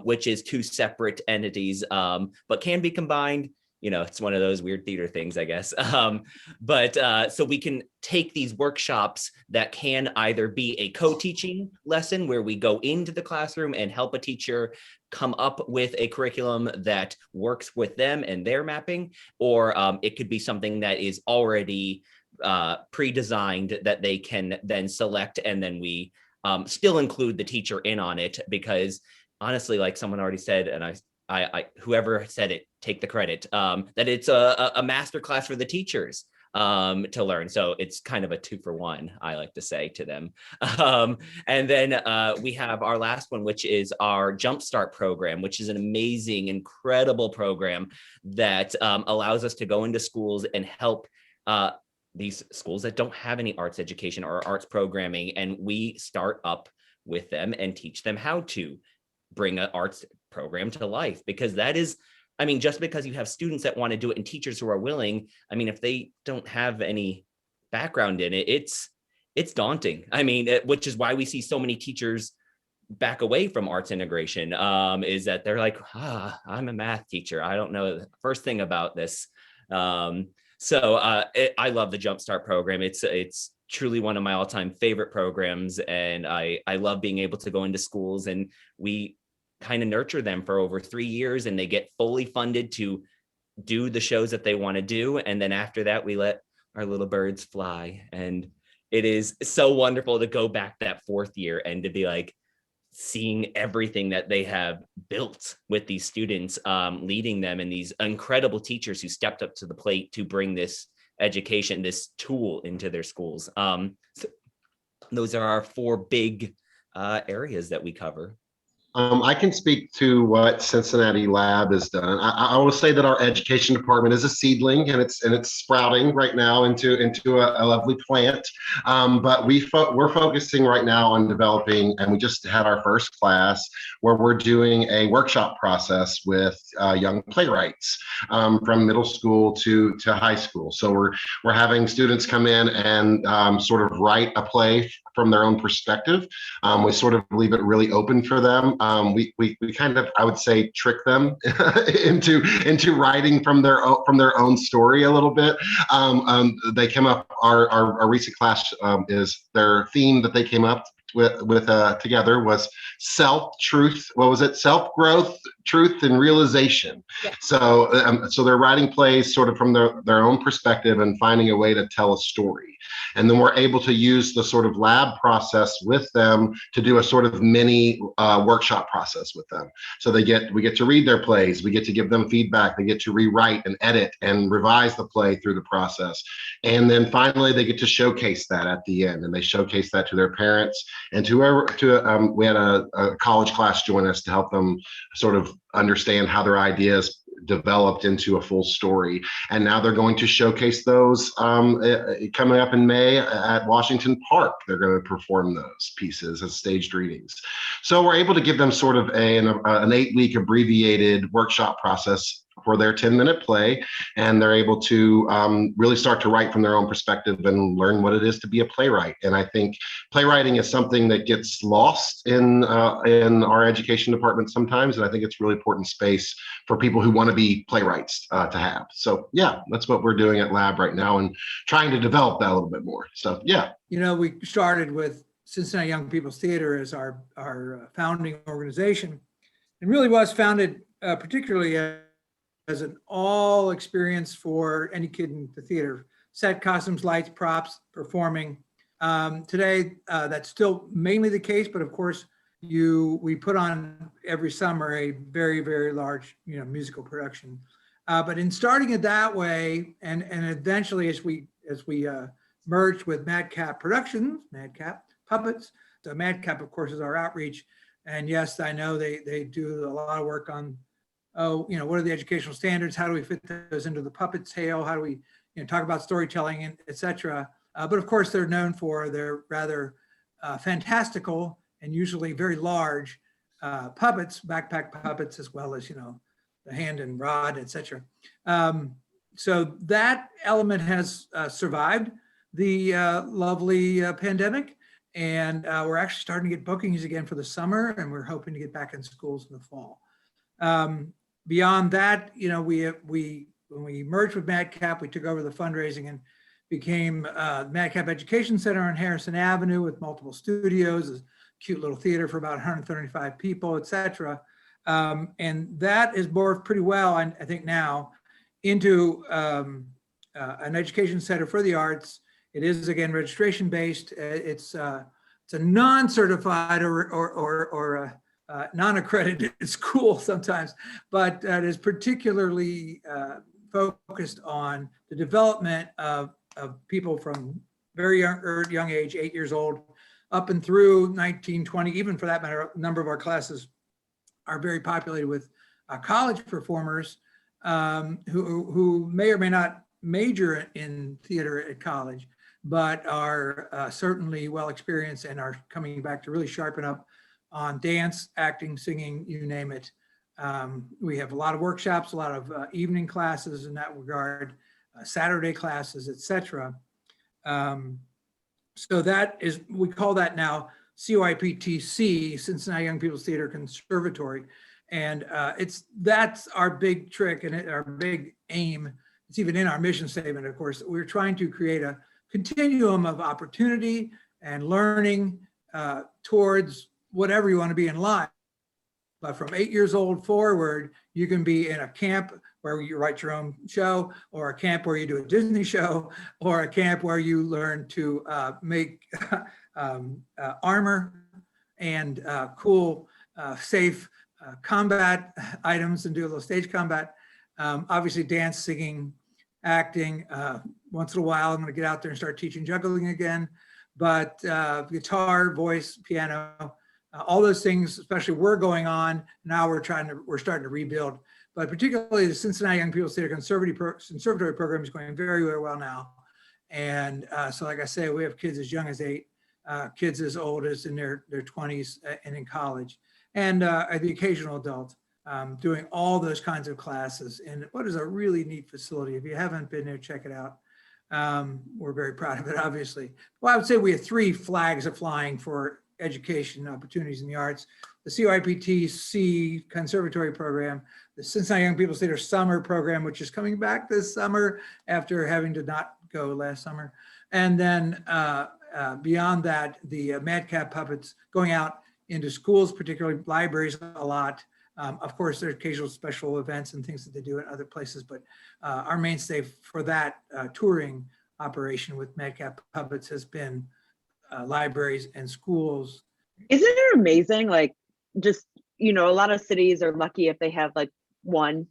which is 2 separate entities, but can be combined. You know, it's one of those weird theater things, I guess. So we can take these workshops that can either be a co-teaching lesson where we go into the classroom and help a teacher come up with a curriculum that works with them and their mapping, or it could be something that is already pre-designed that they can then select, and then we still include the teacher in on it, because honestly, like someone already said, and I whoever said it, take the credit, that it's a master class for the teachers to learn. So it's kind of a 2-for-1, I like to say to them. And then we have our last one, which is our Jumpstart program, which is an amazing, incredible program that allows us to go into schools and help these schools that don't have any arts education or arts programming. And we start up with them and teach them how to bring an arts program to life, because that is, I mean, just because you have students that want to do it and teachers who are willing, I mean, if they don't have any background in it, it's daunting. I mean, which is why we see so many teachers back away from arts integration, is that they're like, I'm a math teacher, I don't know the first thing about this. I love the Jumpstart program. It's truly one of my all-time favorite programs, and I love being able to go into schools, and we kind of nurture them for over 3 years, and they get fully funded to do the shows that they want to do. And then after that, we let our little birds fly. And it is so wonderful to go back that 4th year and to be like seeing everything that they have built with these students, leading them, and these incredible teachers who stepped up to the plate to bring this education, this tool into their schools. So those are our 4 big areas that we cover. I can speak to what Cincinnati Lab has done. I will say that our education department is a seedling, and it's sprouting right now into a lovely plant. But we're focusing right now on developing, and we just had our first class where we're doing a workshop process with young playwrights from middle school to high school. So we're having students come in and sort of write a play from their own perspective. We sort of leave it really open for them. We kind of, I would say, trick them into writing from their own story a little bit. They came up. Our recent class is their theme that they came up with together was self-truth. What was it? Self-growth, truth, and realization. Yeah. So they're writing plays sort of from their own perspective and finding a way to tell a story. And then we're able to use the sort of lab process with them to do a sort of mini workshop process with them. So we get to read their plays, we get to give them feedback, they get to rewrite and edit and revise the play through the process. And then finally they get to showcase that at the end, and they showcase that to their parents and we had a college class join us to help them sort of understand how their ideas developed into a full story. And now they're going to showcase those coming up in May at Washington Park. They're going to perform those pieces as staged readings. So we're able to give them sort of an 8-week abbreviated workshop process for their 10-minute play, and they're able to really start to write from their own perspective and learn what it is to be a playwright. And I think playwriting is something that gets lost in our education department sometimes, and I think it's a really important space for people who want to be playwrights to have. So yeah, that's what we're doing at Lab right now, and trying to develop that a little bit more. So yeah. You know, we started with Cincinnati Young People's Theater as our founding organization, and really was founded particularly as an all experience for any kid in the theater: set, costumes, lights, props, performing. Today, that's still mainly the case, but of course, we put on every summer a very, very large, musical production. But in starting it that way, and eventually as we merged with Madcap Productions, Madcap Puppets. So Madcap, of course, is our outreach. And yes, I know they do a lot of work on, what are the educational standards? How do we fit those into the puppet tale? How do we, talk about storytelling, and et cetera. But of course, they're known for their rather fantastical and usually very large puppets, backpack puppets, as well as, the hand and rod, et cetera. So that element has survived the lovely pandemic. And we're actually starting to get bookings again for the summer, and we're hoping to get back in schools in the fall. Beyond that, when we merged with Madcap, we took over the fundraising and became Madcap Education Center on Harrison Avenue with multiple studios, a cute little theater for about 135 people, et cetera. And that has morphed pretty well, I think now, into an education center for the arts. It is, again, registration based. It's a non-certified or non-accredited school sometimes, but it is particularly focused on the development of people from very young age, 8 years old, up and through 19, 20, even for that matter. A number of our classes are very populated with college performers who may or may not major in theater at college, but are certainly well experienced and are coming back to really sharpen up on dance, acting, singing, you name it. We have a lot of workshops, a lot of evening classes in that regard, Saturday classes, et cetera. So that is, we call that now CYPTC, Cincinnati Young People's Theater Conservatory. And that's our big trick and our big aim. It's even in our mission statement, of course. We're trying to create a continuum of opportunity and learning towards whatever you want to be in life. But from 8 years old forward, you can be in a camp where you write your own show, or a camp where you do a Disney show, or a camp where you learn to make armor and cool, safe combat items and do a little stage combat. Obviously dance, singing, acting. Once in a while, I'm going to get out there and start teaching juggling again. But guitar, voice, piano, all those things, especially, were going on. Now we're starting to rebuild. But particularly the Cincinnati Young People's Theater Conservatory program is going very, very well now. And so, like I say, we have kids as young as 8, kids as old as in their 20s and in college, and the occasional adult doing all those kinds of classes. And what is a really neat facility. If you haven't been there, check it out. We're very proud of it, obviously. Well, I would say we have 3 flags of flying for education opportunities in the arts: the CYPTC Conservatory Program, the Cincinnati Young People's Theater Summer Program, which is coming back this summer after having to not go last summer. And then beyond that, the Madcap Puppets going out into schools, particularly libraries, a lot. Of course, there are occasional special events and things that they do in other places, but our mainstay for that touring operation with Madcap Puppets has been libraries and schools. Isn't it amazing? Like, just, a lot of cities are lucky if they have like one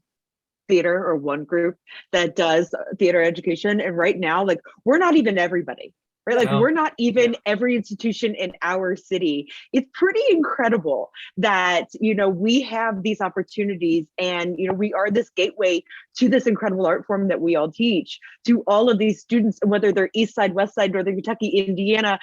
theater or one group that does theater education. And right now, like, we're not even everybody. right? Like Wow. we're not even every institution in our city. It's pretty incredible that, we have these opportunities and, we are this gateway to this incredible art form that we all teach to all of these students, whether they're East Side, West Side, Northern Kentucky, Indiana,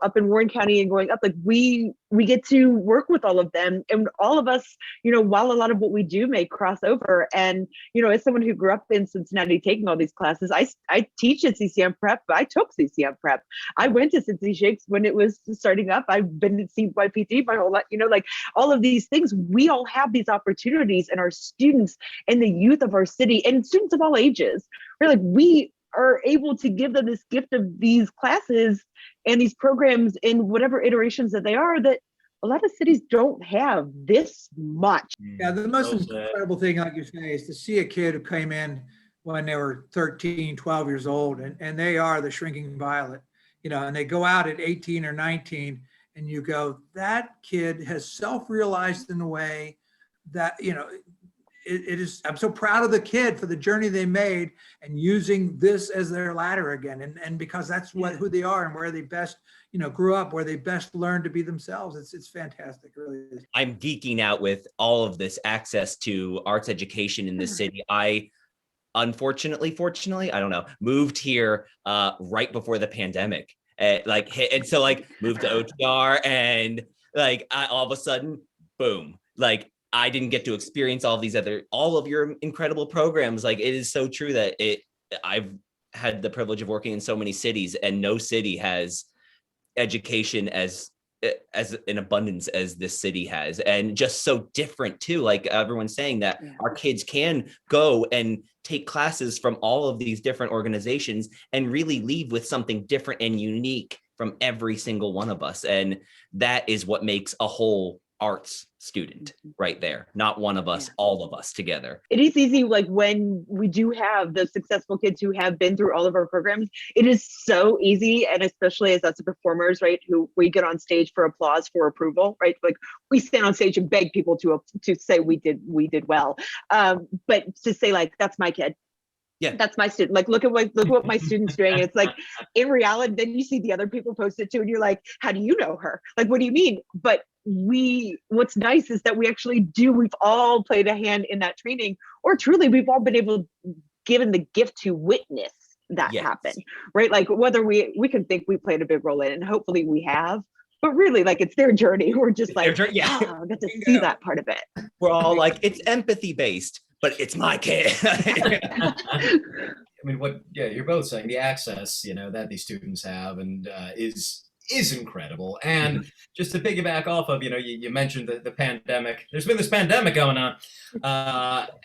up in Warren County and going up, like we get to work with all of them. And all of us, while a lot of what we do may cross over. And, as someone who grew up in Cincinnati taking all these classes, I teach at CCM Prep, but I took CCM Prep. I went to Cincy Shakes when it was starting up. I've been at CYPT my whole life, like all of these things. We all have these opportunities, and our students and the youth of our city and students of all ages, we're like, we are able to give them this gift of these classes and these programs in whatever iterations that they are, that a lot of cities don't have this much. Yeah, the most Well said. incredible thing, like you say, is to see a kid who came in when they were 13, 12 years old, and they are the shrinking violet, and they go out at 18 or 19, and you go, that kid has self-realized in a way that, it is, I'm so proud of the kid for the journey they made and using this as their ladder again. And because that's who they are and where they best, grew up, where they best learned to be themselves. It's fantastic. It really is. I'm geeking out with all of this access to arts education in this city. I fortunately, I don't know, moved here right before the pandemic. And so moved to OTR, and all of a sudden, boom, I didn't get to experience all of your incredible programs. It is so true that I've had the privilege of working in so many cities, and no city has education as an abundance as this city has, and just so different too. Like everyone's saying that our kids can go and take classes from all of these different organizations and really leave with something different and unique from every single one of us. And that is what makes a whole arts student right there, not one of us, all of us together. It is easy, like when we do have the successful kids who have been through all of our programs, it is so easy. And especially as us performers, right, who we get on stage for applause, for approval, right? Like we stand on stage and beg people to say we did well. But to say that's my kid. Yeah, that's my student. Look what my student's doing. It's in reality, then you see the other people post it too, and you're like, how do you know her? What do you mean? But what's nice is that we actually do. We've all played a hand in that training, or truly, we've all been given the gift to witness that happen, right? Whether we can think we played a big role in it, and hopefully we have. But really, it's their journey. We're just I get to see that part of it. We're all it's empathy based, but it's my kid. I mean, you're both saying the access, that these students have and is incredible. And just to piggyback off of, you mentioned the pandemic. There's been this pandemic going on,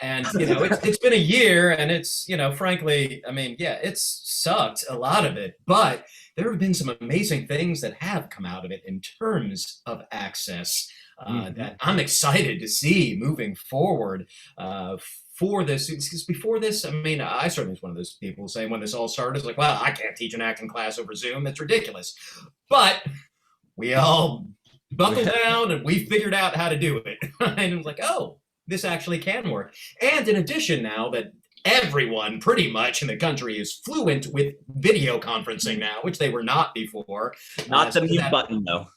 and it's been a year, and it's frankly, I mean, it's sucked, a lot of it, but there have been some amazing things that have come out of it in terms of access that I'm excited to see moving forward. For this, because before this, I mean, I certainly was one of those people saying when this all started, it's well, I can't teach an acting class over Zoom. That's ridiculous. But we all buckled down and we figured out how to do it. And it was oh, this actually can work. And in addition, now that everyone pretty much in the country is fluent with video conferencing now, which they were not before. Not the mute button, though.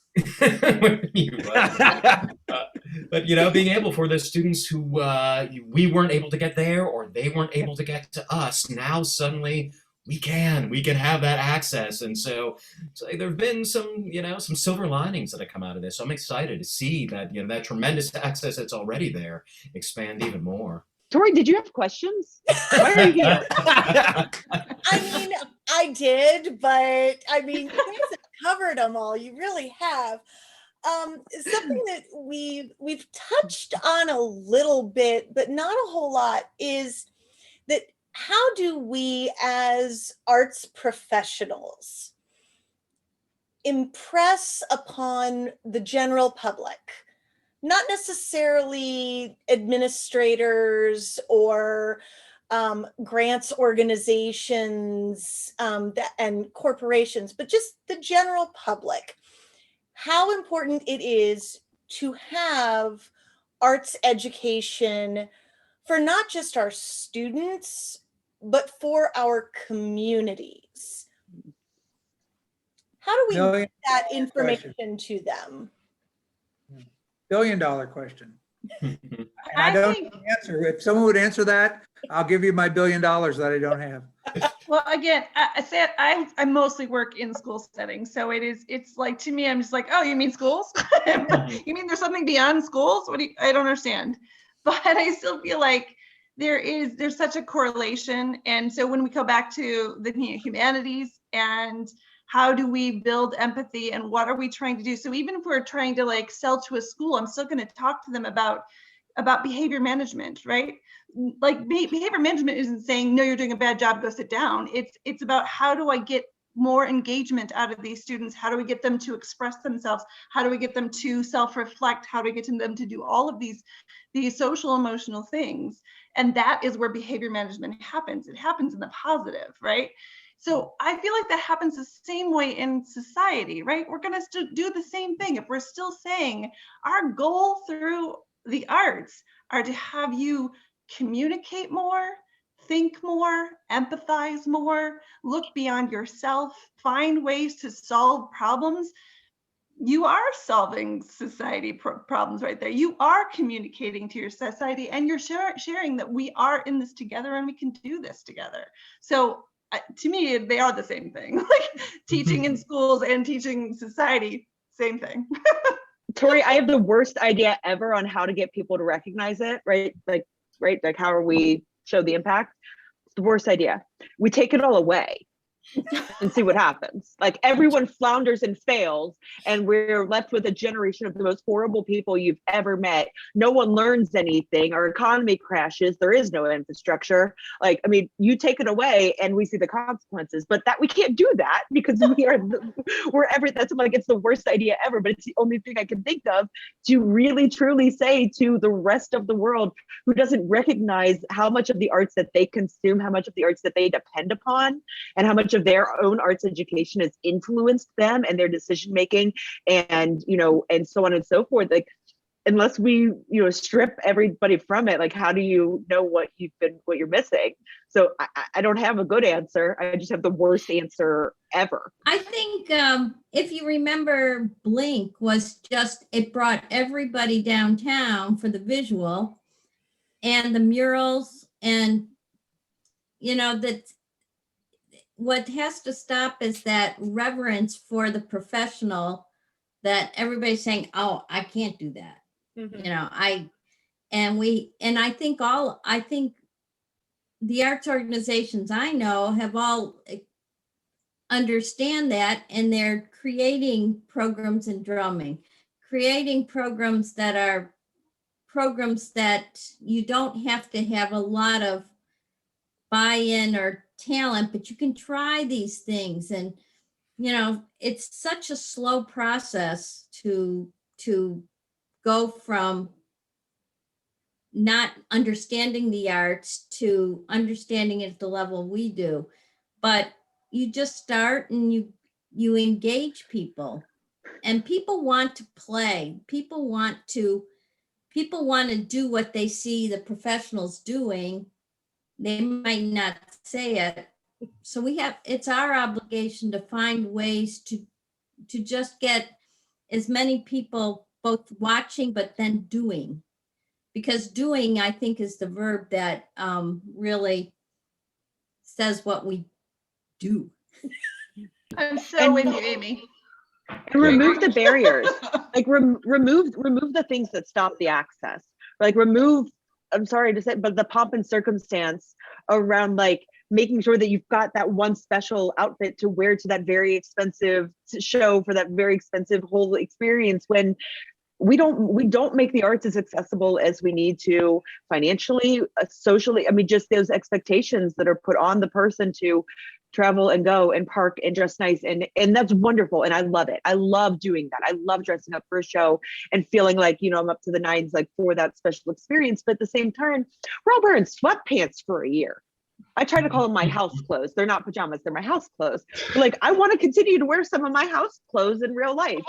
But being able for the students who we weren't able to get there, or they weren't able to get to us, now suddenly we can have that access. And so there have been some silver linings that have come out of this. So I'm excited to see that that tremendous access that's already there expand even more. Tori, did you have questions? Why are you here? I mean, I did, but I mean, you guys have covered them all. You really have. Something that we've touched on a little bit, but not a whole lot, is that how do we as arts professionals impress upon the general public, not necessarily administrators or grants organizations and corporations, but just the general public, how important it is to have arts education for not just our students, but for our communities? How do we get Million that question. information to them? billion-dollar question. And I I don't think- know the answer. If someone would answer that, I'll give you my $1 billion that I don't have. Well, again, I said I mostly work in school settings, so it's like, to me, I'm just like, oh, you mean schools? You mean there's something beyond schools? I don't understand. But I still feel like there's such a correlation. And so when we go back to the humanities and how do we build empathy and what are we trying to do? So even if we're trying to like sell to a school, I'm still going to talk to them about behavior management, right? Like behavior management isn't saying, no, you're doing a bad job, go sit down. It's about how do I get more engagement out of these students? How do we get them to express themselves? How do we get them to self-reflect? How do we get them to do all of these social emotional things? And that is where behavior management happens. It happens in the positive, right? So I feel like that happens the same way in society, right? We're gonna still do the same thing. If we're still saying our goal through the arts are to have you communicate more, think more, empathize more, look beyond yourself, find ways to solve problems. You are solving society problems right there. You are communicating to your society and you're sharing that we are in this together and we can do this together. So to me, they are the same thing. Like teaching in schools and teaching society, same thing. Tori, I have the worst idea ever on how to get people to recognize it, right? Like how are we show the impact? It's the worst idea. We take it all away and see what happens. Like everyone flounders and fails and we're left with a generation of the most horrible people you've ever met. No one learns anything. Our economy crashes. There is no infrastructure. Like, I mean, you take it away and we see the consequences, but that we can't do that because that's like, it's the worst idea ever, but it's the only thing I can think of to really truly say to the rest of the world who doesn't recognize how much of the arts that they consume, how much of the arts that they depend upon, and how much of their own arts education has influenced them and their decision making, and and so on and so forth. Like, unless we strip everybody from it, like how do you know what you're missing? So I don't have a good answer. I just have the worst answer ever. I think if you remember, Blink it brought everybody downtown for the visual and the murals, and that what has to stop is that reverence for the professional that everybody's saying, oh, I can't do that. Mhm. I think the arts organizations I know have all understand that, and they're creating programs in drumming, creating programs that are programs that you don't have to have a lot of buy-in or talent, but you can try these things. And it's such a slow process to go from not understanding the arts to understanding it at the level we do. But you just start and you engage people, and people want to play. People want to do what they see the professionals doing. They might not say it. So it's our obligation to find ways to just get as many people both watching, but then doing. Because doing, I think, is the verb that really says what we do. I'm so with you, Amy. And remove the barriers. Like remove the things that stop the access. Like remove, I'm sorry to say, but the pomp and circumstance around like making sure that you've got that one special outfit to wear to that very expensive show for that very expensive whole experience, when we don't make the arts as accessible as we need to financially, socially. I mean, just those expectations that are put on the person to travel and go and park and dress nice. And that's wonderful. And I love it. I love doing that. I love dressing up for a show and feeling like, I'm up to the nines, like for that special experience. But at the same time, we're all wearing sweatpants for a year. I try to call them my house clothes. They're not pajamas, they're my house clothes. But like, I want to continue to wear some of my house clothes in real life.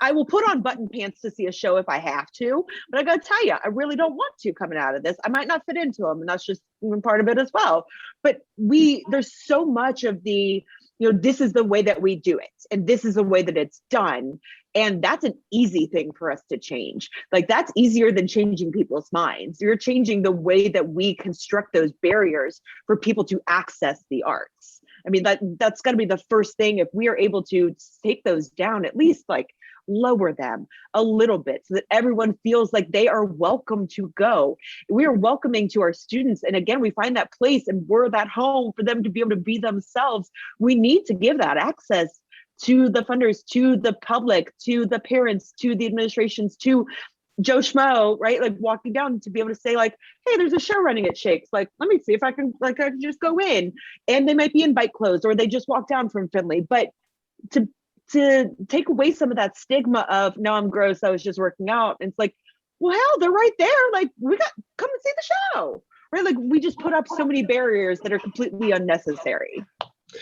I will put on button pants to see a show if I have to, but I gotta tell you, I really don't want to coming out of this. I might not fit into them, and that's just part of it as well. But there's so much of the this is the way that we do it, and this is the way that it's done. And that's an easy thing for us to change. Like, that's easier than changing people's minds. You're changing the way that we construct those barriers for people to access the arts. I mean, that's got to be the first thing. If we are able to take those down, at least like lower them a little bit so that everyone feels like they are welcome to go. We are welcoming to our students. And again, we find that place and we're that home for them to be able to be themselves. We need to give that access to the funders, to the public, to the parents, to the administrations, to Joe Schmo, right? Like walking down to be able to say like, hey, there's a show running at Shakes. Like, let me see if I can just go in. And they might be in bike clothes or they just walk down from Finley. But to take away some of that stigma of, no, I'm gross, I was just working out. And it's like, well, hell, they're right there. Like, come and see the show, right? Like, we just put up so many barriers that are completely unnecessary.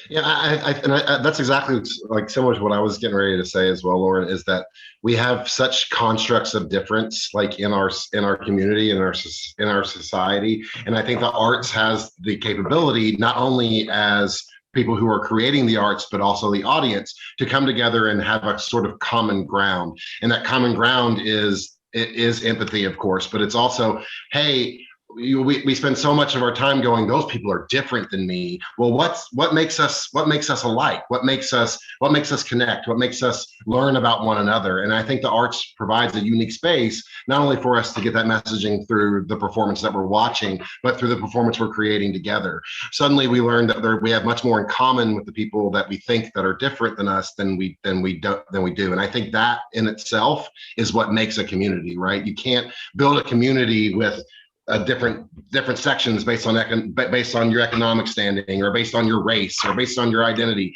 Yeah, I that's exactly like similar to what I was getting ready to say as well, Lauren, is that we have such constructs of difference, like in our community, in our society, and I think the arts has the capability, not only as people who are creating the arts, but also the audience, to come together and have a sort of common ground. And that common ground is empathy, of course, but it's also, hey, we spend so much of our time going, those people are different than me. Well, what makes us alike? What makes us connect? What makes us learn about one another? And I think the arts provides a unique space, not only for us to get that messaging through the performance that we're watching, but through the performance we're creating together. Suddenly we learn that we have much more in common with the people that we think that are different than us than we do. And I think that in itself is what makes a community, right? You can't build a community with different sections based on your economic standing or based on your race or based on your identity.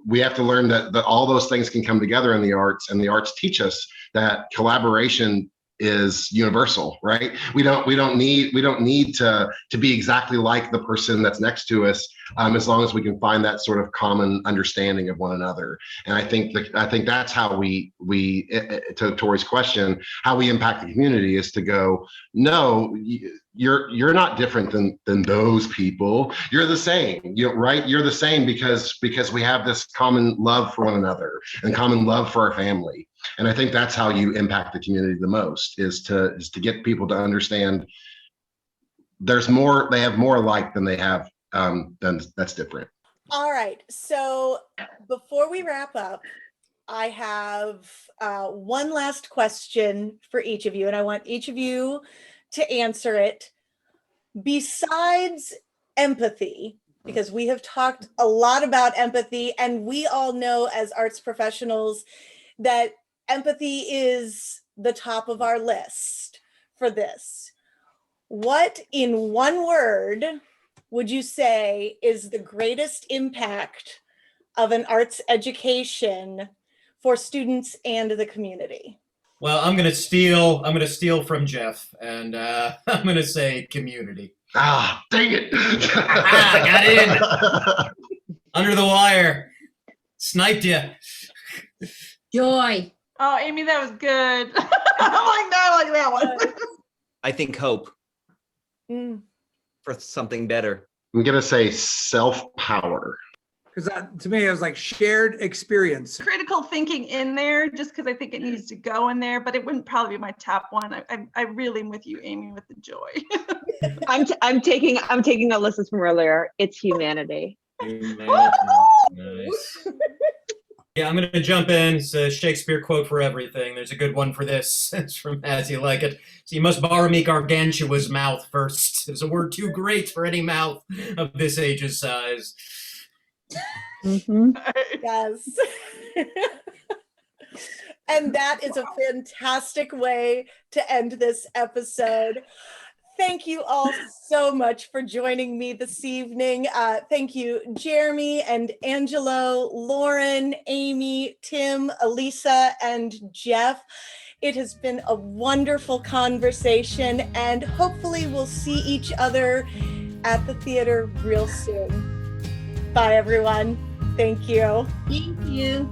We have to learn that all those things can come together in the arts, and the arts teach us that collaboration is universal, right? We don't need to be exactly like the person that's next to us, as long as we can find that sort of common understanding of one another. And I think that's how we to Tori's question, how we impact the community is to go, no, you're not different than those people. You're the same, right? You're the same because we have this common love for one another and common love for our family. And I think that's how you impact the community the most, is to get people to understand there's more, they have more alike than they have that's different. All right. So before we wrap up, I have one last question for each of you, and I want each of you to answer it. Besides empathy, because we have talked a lot about empathy, and we all know as arts professionals that empathy is the top of our list for this. What, in one word, would you say is the greatest impact of an arts education for students and the community? Well, I'm gonna steal from Jeff, and I'm gonna say community. Ah, dang it! Got in under the wire, sniped you. Joy. Oh, Amy, that was good. I like that one. I think hope Mm. for something better. I'm gonna say self-power. Because to me, it was like shared experience. Critical thinking in there, just because I think it needs to go in there, but it wouldn't probably be my top one. I really am with you, Amy, with the joy. I'm taking Alyssa's from earlier. It's humanity. Nice. Yeah, I'm going to jump in. It's a Shakespeare quote for everything. There's a good one for this. It's from As You Like It. So you must borrow me Gargantua's mouth first. There's a word too great for any mouth of this age's size. Mm-hmm. Yes. And that is a fantastic way to end this episode. Thank you all so much for joining me this evening. Thank you, Jeremy and Angelo, Lauren, Amy, Tim, Elisa, and Jeff. It has been a wonderful conversation, and hopefully we'll see each other at the theater real soon. Bye, everyone. Thank you. Thank you.